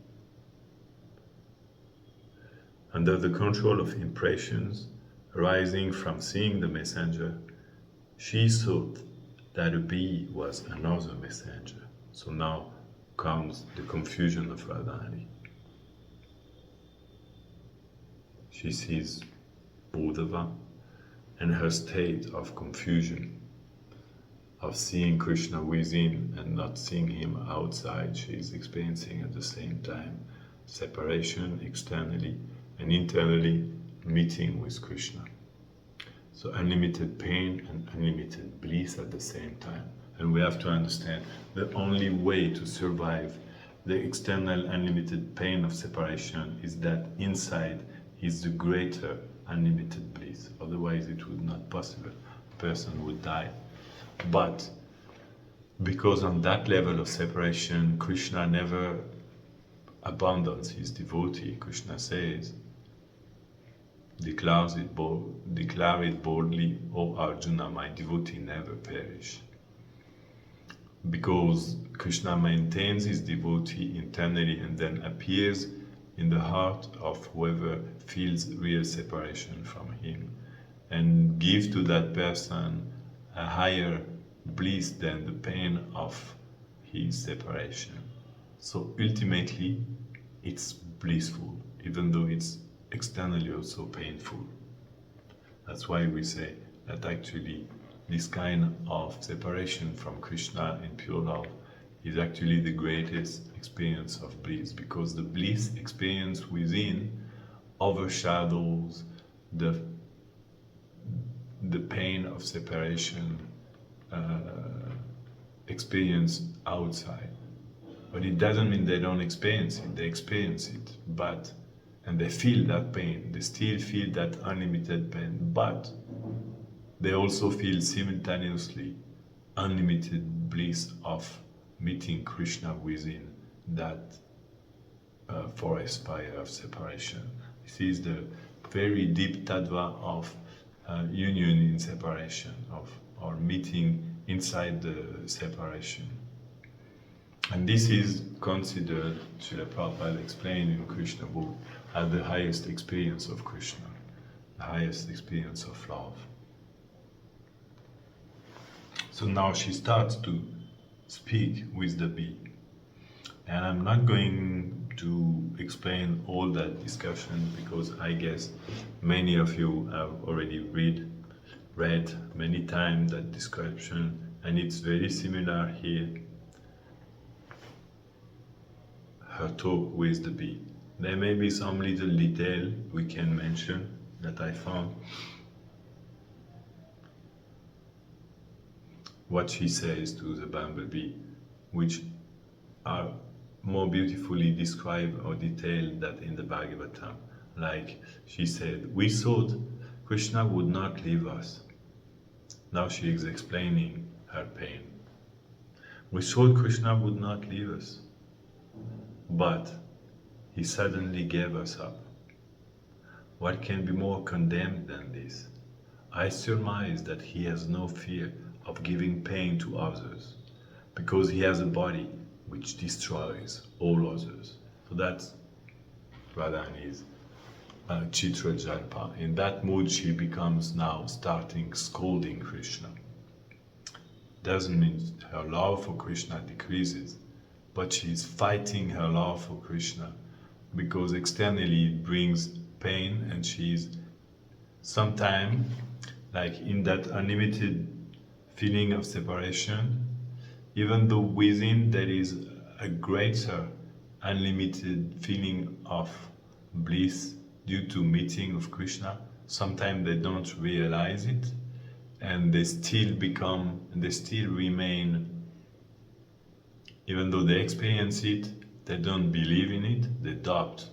Under the control of impressions arising from seeing the messenger, she thought that a bee was another messenger. So now comes the confusion of Radharani. She sees Uddhava, and her state of confusion, of seeing Krishna within and not seeing him outside, she is experiencing at the same time separation externally and internally, meeting with Krishna. So unlimited pain and unlimited bliss at the same time. And we have to understand the only way to survive the external unlimited pain of separation is that inside is the greater unlimited bliss. Otherwise it would not be possible. A person would die. But because on that level of separation, Krishna never abandons his devotee. Krishna says, declare it boldly, O Arjuna, my devotee never perish. Because Krishna maintains his devotee internally and then appears in the heart of whoever feels real separation from him, and gives to that person a higher bliss than the pain of his separation. So ultimately it's blissful, even though it's externally also painful. That's why we say that actually this kind of separation from Krishna in pure love is actually the greatest experience of bliss, because the bliss experience within overshadows the pain of separation experience outside. But it doesn't mean they don't experience it. They experience it, and they feel that pain. They still feel that unlimited pain, but they also feel simultaneously unlimited bliss of meeting Krishna within that forest fire of separation. This is the very deep tattva of union in separation, or meeting inside the separation. And this is considered, Srila Prabhupada explained in Krishna book, as the highest experience of Krishna, the highest experience of love. So now she starts to speak with the bee. And I'm not going to explain all that discussion because I guess many of you have already read many times that description, and it's very similar here. Her talk with the bee. There may be some little detail we can mention that I found. What she says to the bumblebee, which are more beautifully described or detailed than in the Bhagavatam. Like she said, we thought Krishna would not leave us. Now she is explaining her pain. We thought Krishna would not leave us, but he suddenly gave us up. What can be more condemned than this? I surmise that he has no fear of giving pain to others, because he has a body which destroys all others. So that's Radhani's Chitra Jalpa. In that mood, she becomes now starting scolding Krishna. Doesn't mean her love for Krishna decreases, but she's fighting her love for Krishna because externally it brings pain, and she's sometimes like in that unlimited feeling of separation, even though within there is a greater unlimited feeling of bliss due to meeting of Krishna. Sometimes they don't realize it, and they still remain, even though they experience it, they don't believe in it, they doubt.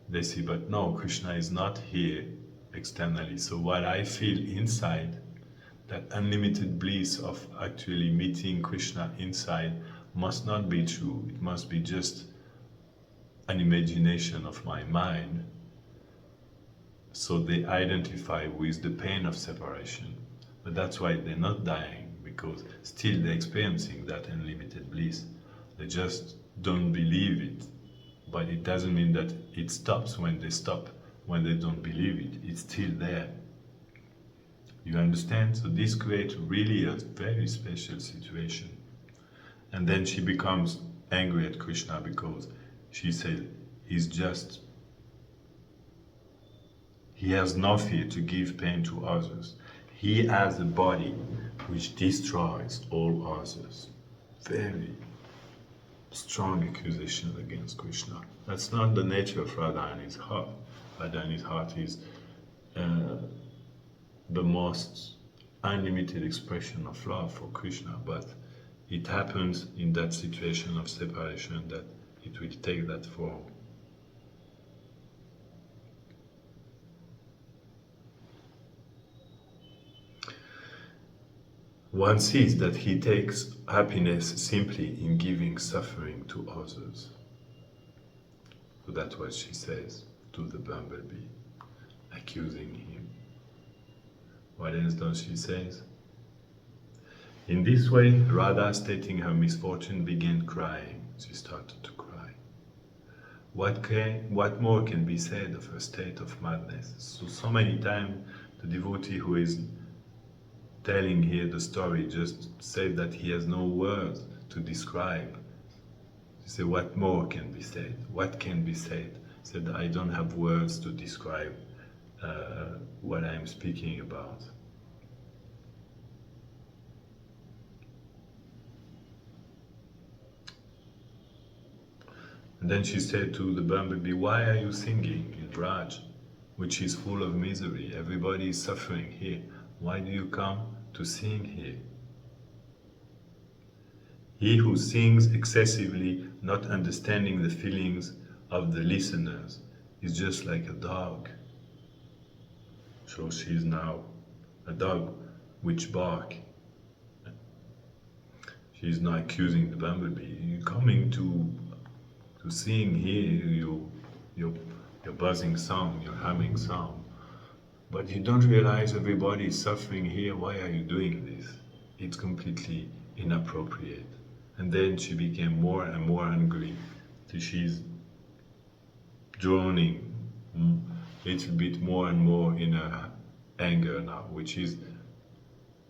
They see, but no, Krishna is not here externally. So what I feel inside, that unlimited bliss of actually meeting Krishna inside, must not be true. It must be just an imagination of my mind. So they identify with the pain of separation. But that's why they're not dying, because still they're experiencing that unlimited bliss. They just don't believe it. But it doesn't mean that it stops when they don't believe it. It's still there. You understand? So this creates really a very special situation. And then she becomes angry at Krishna because she said, he has no fear to give pain to others. He has a body which destroys all others. Very strong accusation against Krishna. That's not the nature of Radharani's heart. Radharani's heart is the most unlimited expression of love for Krishna, but it happens in that situation of separation that it will take that form. One sees that he takes happiness simply in giving suffering to others. So that's what she says to the bumblebee, accusing him. What else does she say? In this way, Radha, stating her misfortune, began crying. She started to cry. What more can be said of her state of madness? So many times the devotee who is telling here the story just said that he has no words to describe. He said, what more can be said? What can be said? He said, I don't have words to describe what I'm speaking about. And then she said to the bumblebee, why are you singing in Braj, which is full of misery? Everybody is suffering here. Why do you come to sing here? He who sings excessively, not understanding the feelings of the listeners, is just like a dog. So she is now a dog which barks. She is now accusing the bumblebee. You're coming to sing here, your buzzing sound, your humming sound. But you don't realize everybody is suffering here. Why are you doing this? It's completely inappropriate. And then she became more and more angry. So she's droning a little bit more and more in her anger now, which is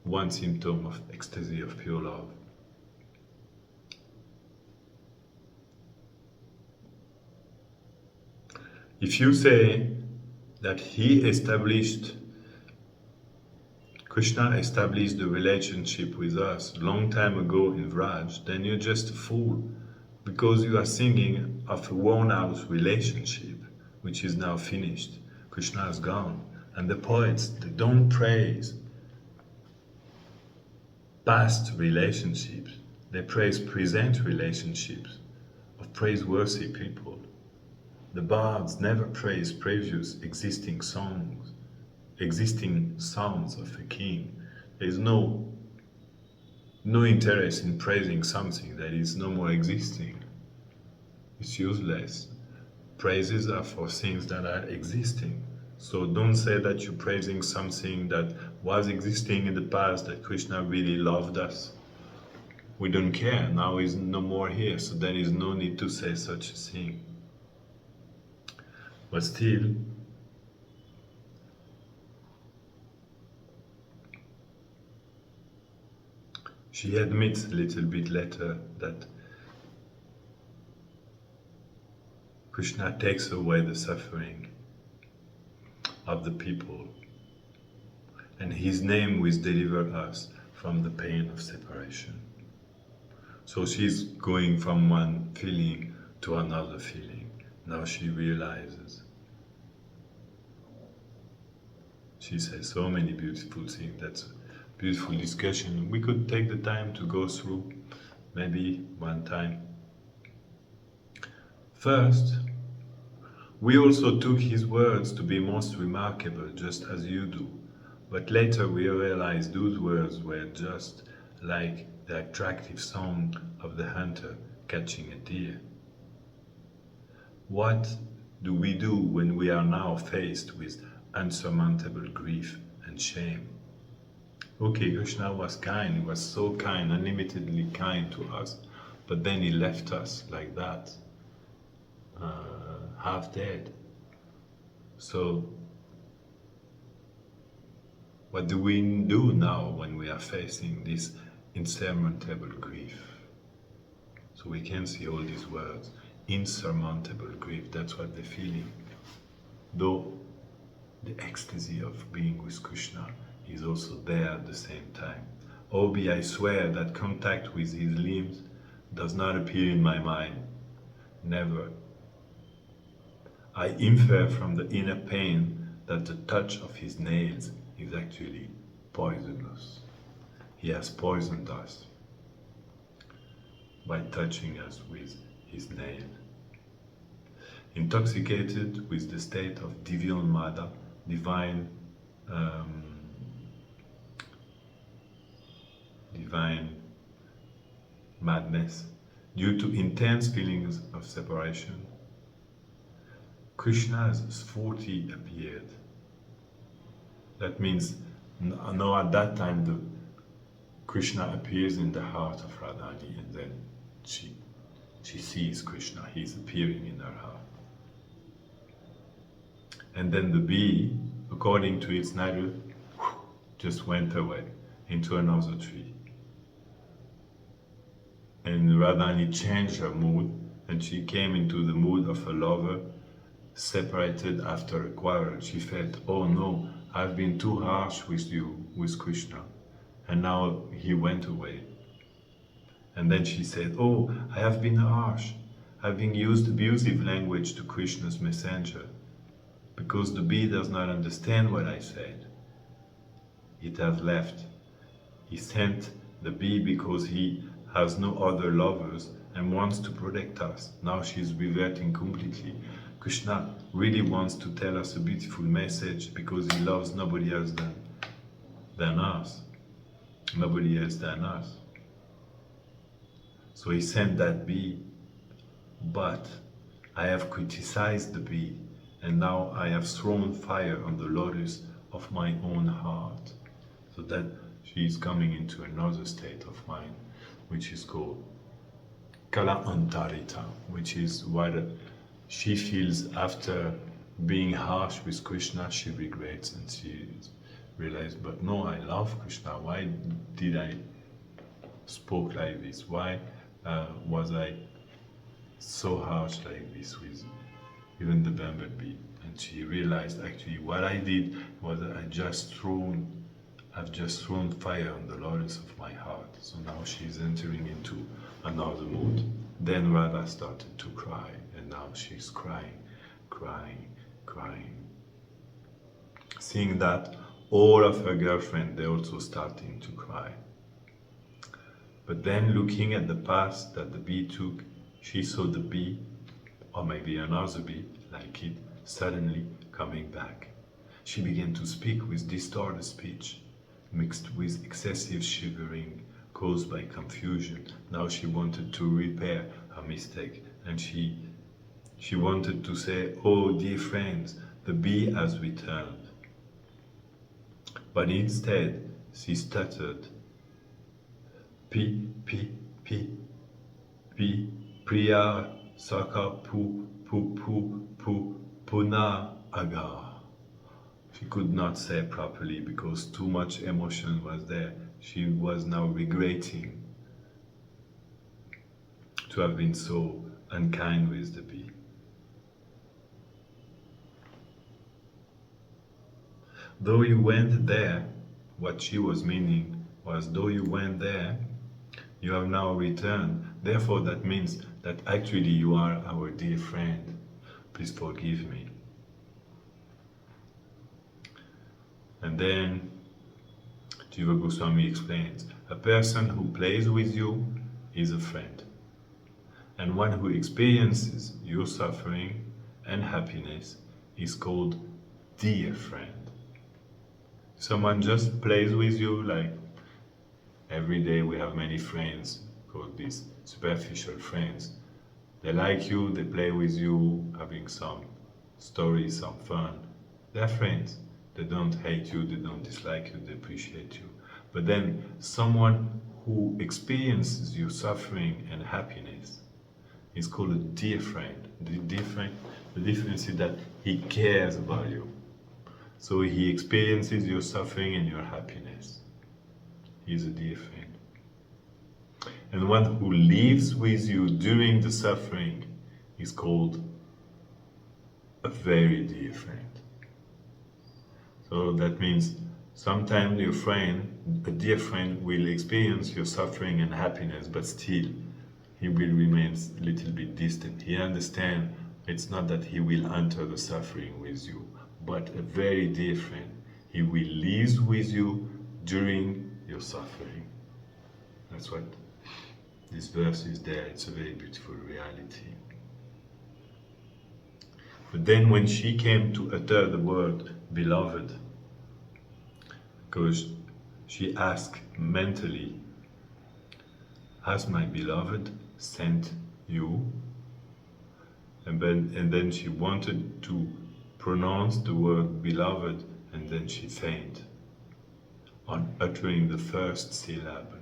one symptom of ecstasy of pure love. If you say that Krishna established the relationship with us a long time ago in Vraj, then you're just a fool, because you are singing of a worn-out relationship, which is now finished. Krishna is gone. And the poets, they don't praise past relationships. They praise present relationships of praiseworthy people. The bards never praise previous existing sounds of a king. There is no interest in praising something that is no more existing. It's useless. Praises are for things that are existing. So don't say that you're praising something that was existing in the past, that Krishna really loved us. We don't care, now he's no more here, so there is no need to say such a thing. But still, she admits a little bit later that Krishna takes away the suffering of the people, and his name will deliver us from the pain of separation. So she's going from one feeling to another feeling. Now she realizes. She says so many beautiful things. That's a beautiful discussion. We could take the time to go through, maybe one time. First, we also took his words to be most remarkable, just as you do. But later we realized those words were just like the attractive song of the hunter catching a deer. What do we do when we are now faced with unsurmountable grief and shame? Okay, Krishna was kind, he was so kind, unlimitedly kind to us, but then he left us like that, half dead. So, what do we do now when we are facing this insurmountable grief? So we can see all these words, insurmountable grief, that's what they're feeling. Though the ecstasy of being with Krishna is also there at the same time. Obi, I swear that contact with his limbs does not appear in my mind. Never. I infer from the inner pain that the touch of his nails is actually poisonous. He has poisoned us by touching us with his nail. Intoxicated with the state of Divyonmada, divine madness, due to intense feelings of separation, Krishna's Sphurti appeared. That means now at that time the Krishna appears in the heart of Radhani, and then she sees Krishna, he's appearing in her heart. And then the bee, according to its nature, just went away into another tree. And Radhani changed her mood, and she came into the mood of a lover separated after a quarrel. She felt, oh no, I've been too harsh with you, with Krishna, and now he went away. And then she said, oh, I have been harsh. I've been used abusive language to Krishna's messenger, because the bee does not understand what I said. It has left. He sent the bee because he has no other lovers and wants to protect us. Now she's reverting completely. Krishna really wants to tell us a beautiful message because he loves nobody else than us. Nobody else than us. So he sent that bee, but I have criticized the bee, and now I have thrown fire on the lotus of my own heart. So that she is coming into another state of mind, which is called Kala Antarita, which is what she feels after being harsh with Krishna. She regrets and she realized, but no, I love Krishna. Why did I spoke like this? Why was I so harsh like this with even the bumblebee? And she realized actually what I did was I've just thrown fire on the lotus of my heart. So now she's entering into another mood. Then Radha started to cry, and now she's crying, crying, crying. Seeing that, all of her girlfriends, they're also starting to cry. But then looking at the path that the bee took, she saw the bee, or maybe another bee, like it, suddenly coming back. She began to speak with distorted speech, mixed with excessive shivering caused by confusion. Now she wanted to repair her mistake, and she wanted to say, "Oh, dear friends, the bee has returned." But instead, she stuttered, "Pi, pi, pi, pi, priya, saka, pu, pu, pu, pu, puna, aga." She could not say properly because too much emotion was there. She was now regretting to have been so unkind with the bee. Though you went there, what she was meaning was, though you went there, you have now returned. Therefore, that means that actually you are our dear friend. Please forgive me. And then Jiva Goswami explains, a person who plays with you is a friend. And one who experiences your suffering and happiness is called dear friend. Someone just plays with you, like every day we have many friends called these superficial friends. They like you, they play with you, having some stories, some fun. They're friends. They don't hate you, they don't dislike you, they appreciate you. But then someone who experiences your suffering and happiness is called a dear friend. The difference is that he cares about you. So he experiences your suffering and your happiness. He's a dear friend. And one who lives with you during the suffering is called a very dear friend. So that means sometimes your friend, a dear friend, will experience your suffering and happiness, but still he will remain a little bit distant. He understands it's not that he will enter the suffering with you, but a very dear friend. He will live with you during your suffering. That's what this verse is there. It's a very beautiful reality. But then when she came to utter the word beloved, because she asked mentally, has my beloved sent you? And then she wanted to pronounce the word beloved, and then she fainted on uttering the first syllable.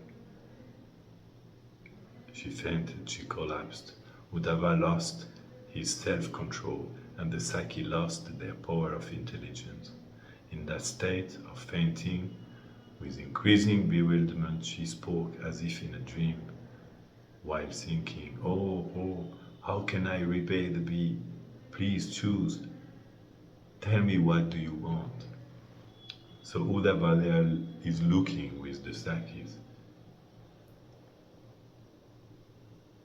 She fainted, she collapsed. Uddhava lost his self-control, and the Saki lost their power of intelligence. In that state of fainting, with increasing bewilderment, she spoke as if in a dream, while thinking, oh, how can I repay the bee? Please choose. Tell me, what do you want? So Uddhava there is looking with the Sakis.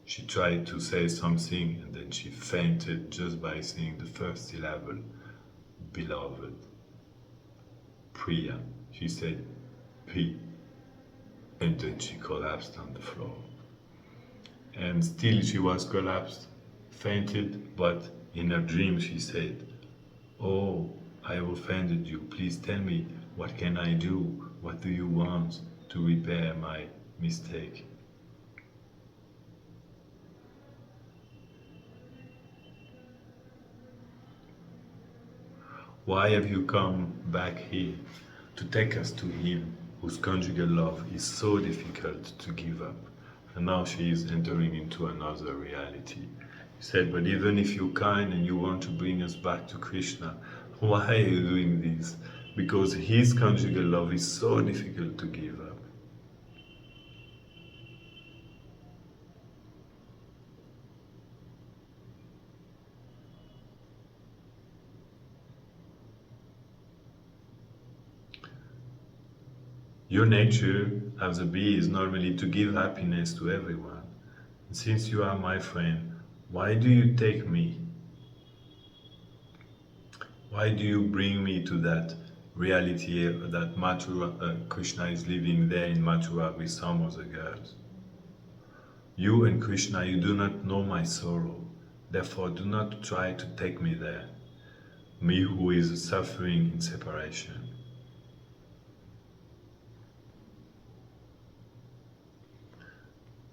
She tried to say something, and then she fainted just by saying the first syllable, beloved. Priya. She said, P. And then she collapsed on the floor. And still she was collapsed, fainted, but in her dream she said, oh, I have offended you. Please tell me, what can I do? What do you want to repair my mistake? Why have you come back here? To take us to him whose conjugal love is so difficult to give up. And now she is entering into another reality. He said, but even if you're kind and you want to bring us back to Krishna, why are you doing this? because his conjugal love is so difficult to give up. Your nature as a bee is normally to give happiness to everyone. And since you are my friend, why do you take me? Why do you bring me to that reality that Krishna is living there in Mathura with some other girls? You and Krishna, you do not know my sorrow. Therefore, do not try to take me there. Me who is suffering in separation.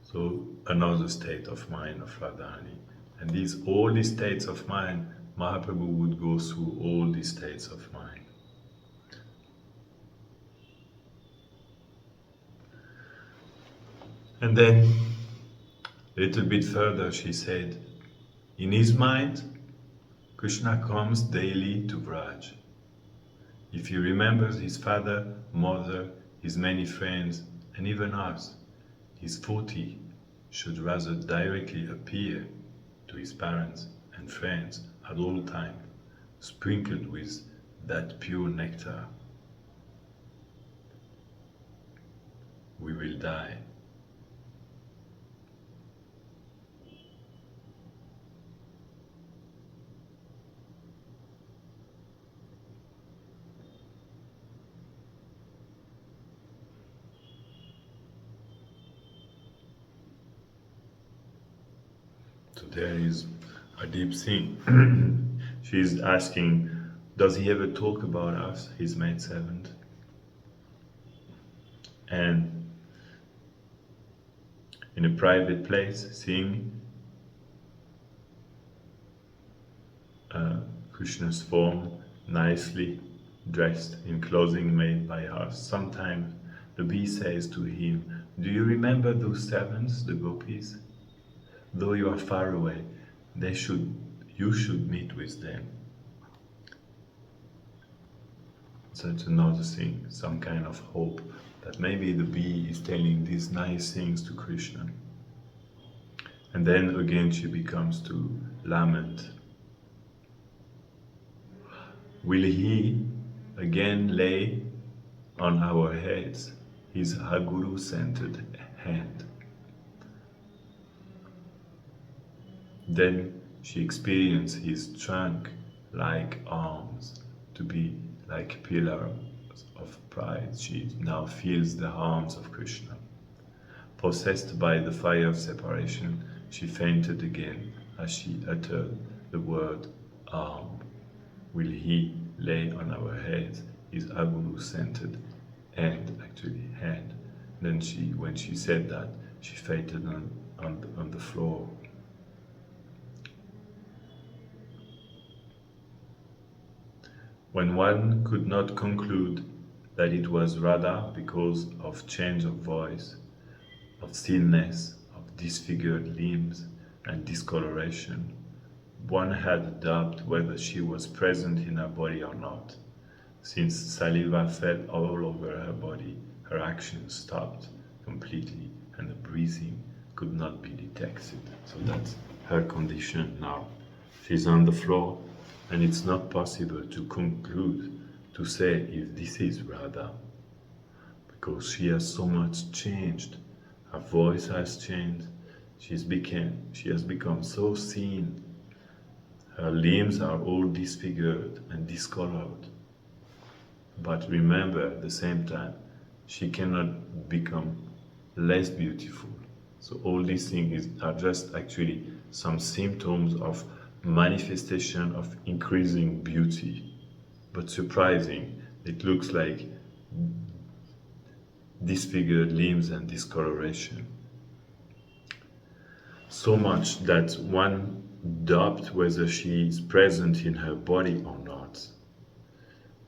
So another state of mind of Radharani. And all these states of mind, Mahaprabhu would go through all these states of mind. And then, a little bit further, she said, in his mind, Krishna comes daily to Vraj. If he remembers his father, mother, his many friends, and even us, his 40 should rather directly appear to his parents and friends at all times, sprinkled with that pure nectar. We will die. So there is a deep thing. She's asking, does he ever talk about us, his maidservant? And in a private place, seeing Krishna's form nicely dressed in clothing made by us. Sometimes the bee says to him, do you remember those servants, the gopis? Though you are far away, you should meet with them. So it's another thing, some kind of hope that maybe the bee is telling these nice things to Krishna. And then again she becomes to lament. Will he again lay on our heads his aguru-scented hand? Then she experienced his trunk-like arms to be like pillars of pride. She now feels the arms of Krishna. Possessed by the fire of separation, she fainted again as she uttered the word arm. Will he lay on our heads his aguru-scented hand? Then when she said that, she fainted on the floor. When one could not conclude that it was Radha because of change of voice, of thinness, of disfigured limbs and discoloration, one had a doubt whether she was present in her body or not. Since saliva fell all over her body, her action stopped completely and the breathing could not be detected. So that's her condition now. She's on the floor and it's not possible to conclude, to say if this is Radha, because she has so much changed. Her voice has changed. She has become so thin. Her limbs are all disfigured and discolored. But remember, at the same time, she cannot become less beautiful. So all these things are just actually some symptoms of manifestation of increasing beauty. But surprising, it looks like disfigured limbs and discoloration. So much that one doubt whether she is present in her body or not.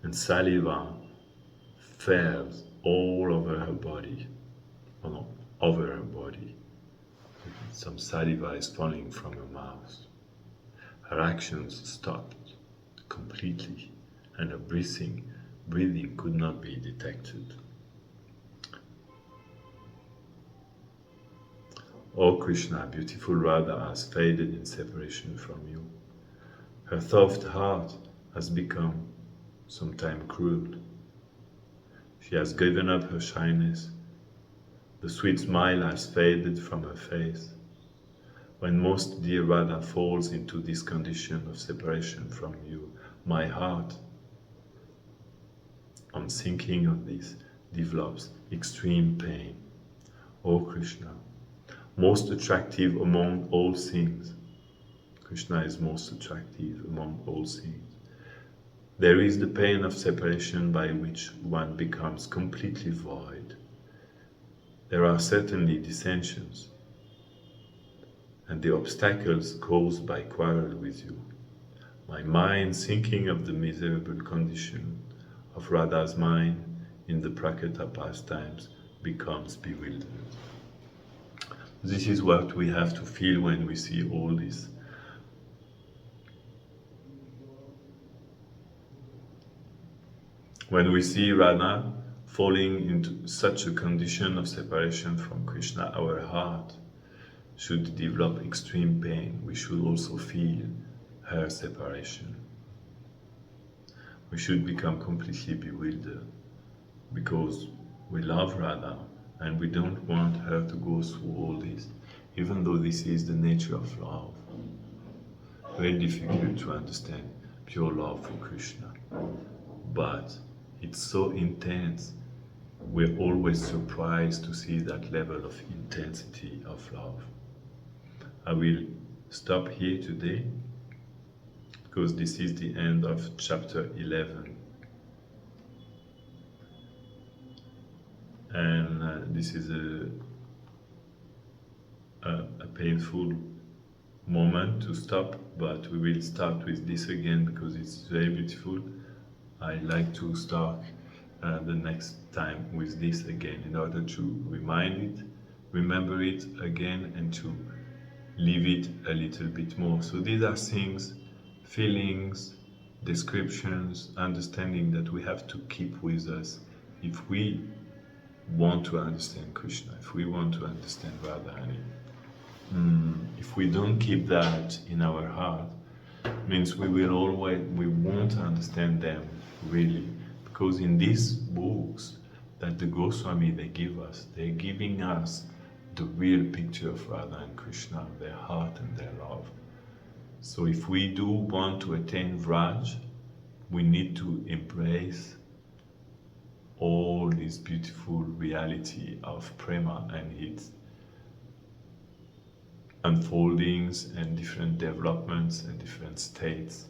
And saliva falls all over her body. Oh no, over her body. Some saliva is falling from her mouth. Her actions stopped completely, and her breathing breathing could not be detected. O Krishna, beautiful Radha has faded in separation from you. Her soft heart has become sometimes cruel. She has given up her shyness. The sweet smile has faded from her face. When most dear Radha falls into this condition of separation from you, my heart, on thinking of this, develops extreme pain. O Krishna, most attractive among all things. Krishna is most attractive among all things. There is the pain of separation by which one becomes completely void. There are certainly dissensions and the obstacles caused by quarrel with you. My mind, thinking of the miserable condition of Radha's mind in the Prakata pastimes, becomes bewildered. This is what we have to feel when we see all this. When we see Radha falling into such a condition of separation from Krishna, our heart should develop extreme pain. We should also feel her separation. We should become completely bewildered because we love Radha and we don't want her to go through all this, even though this is the nature of love. Very difficult to understand pure love for Krishna, but it's so intense. We're always surprised to see that level of intensity of love. I will stop here today because this is the end of chapter 11. And this is a painful moment to stop, but we will start with this again because it's very beautiful. I like to start the next time with this again in order to remember it again, and to live it a little bit more. So these are things, feelings, descriptions, understanding that we have to keep with us if we want to understand Krishna, if we want to understand Radharani. If we don't keep that in our heart, means we won't understand them really, because in these books that the Goswami they give us, they're giving us the real picture of Radha and Krishna, their heart and their love. So if we do want to attain Vraj, we need to embrace all this beautiful reality of prema and its unfoldings and different developments and different states,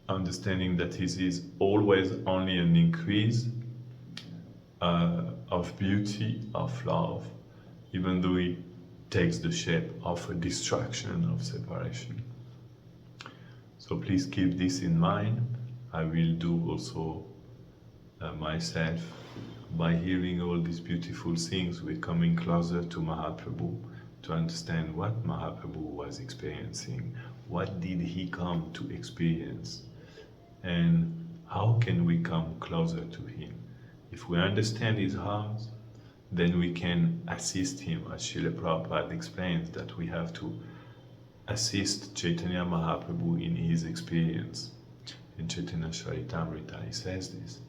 understanding that this is always only an increase of beauty, of love, even though it takes the shape of a distraction of separation. So please keep this in mind. I will do also myself. By hearing all these beautiful things, we're coming closer to Mahaprabhu, to understand what Mahaprabhu was experiencing, what did he come to experience, and how can we come closer to him. If we understand his heart, then we can assist him, as Srila Prabhupada explains, that we have to assist Chaitanya Mahaprabhu in his experience. In Chaitanya Charitamrita, he says this.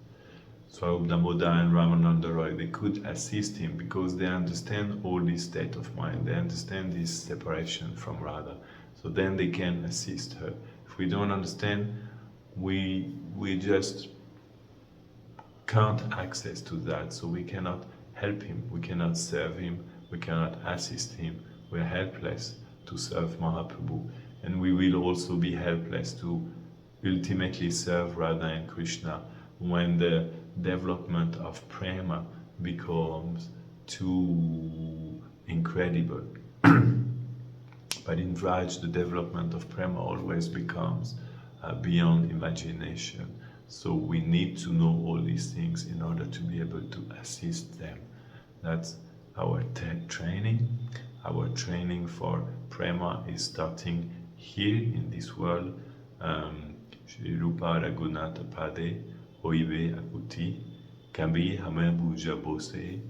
Swarup Damodar and Ramananda Roy, they could assist him because they understand all this state of mind, they understand this separation from Radha. So then they can assist her. If we don't understand, we just can't access to that, so we cannot help him, we cannot serve him, we cannot assist him. We're helpless to serve Mahaprabhu, and we will also be helpless to ultimately serve Radha and Krishna when the development of prema becomes too incredible. But in Vraj, the development of prema always becomes beyond imagination. So we need to know all these things in order to be able to assist them. That's our training. Our training for prema is starting here in this world. Shri Rupa Raghunatha Pade hoive akuti, kabi hame buja bose,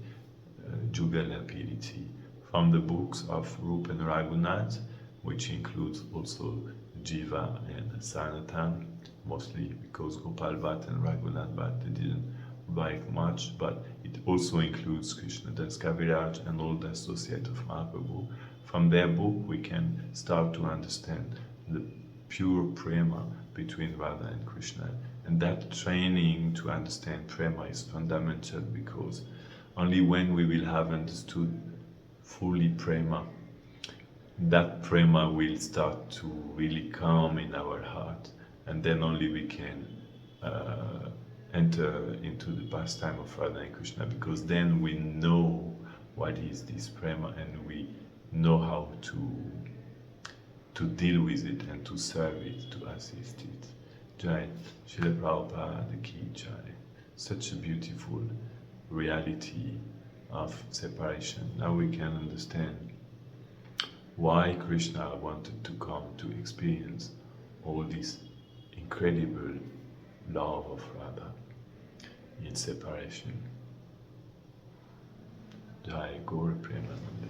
jugalapiriti. From the books of Rup and Raghunath, which includes also Jiva and Sanatan, mostly because Gopal Bhatt and Raghunath Bhatt they didn't write much, but it also includes Krishnadas Kaviraj and all the associates of Mahaprabhu. From their book, we can start to understand the pure prema between Radha and Krishna. And that training to understand prema is fundamental, because only when we will have understood fully prema, that prema will start to really come in our heart, and then only we can enter into the pastime of Radha and Krishna, because then we know what is this prema and we know how to deal with it and to serve it, to assist it. Jai, Srila Prabhupada Ki Jai. Such a beautiful reality of separation. Now we can understand why Krishna wanted to come to experience all this incredible love of Radha in separation. Jai Gaura Premanande.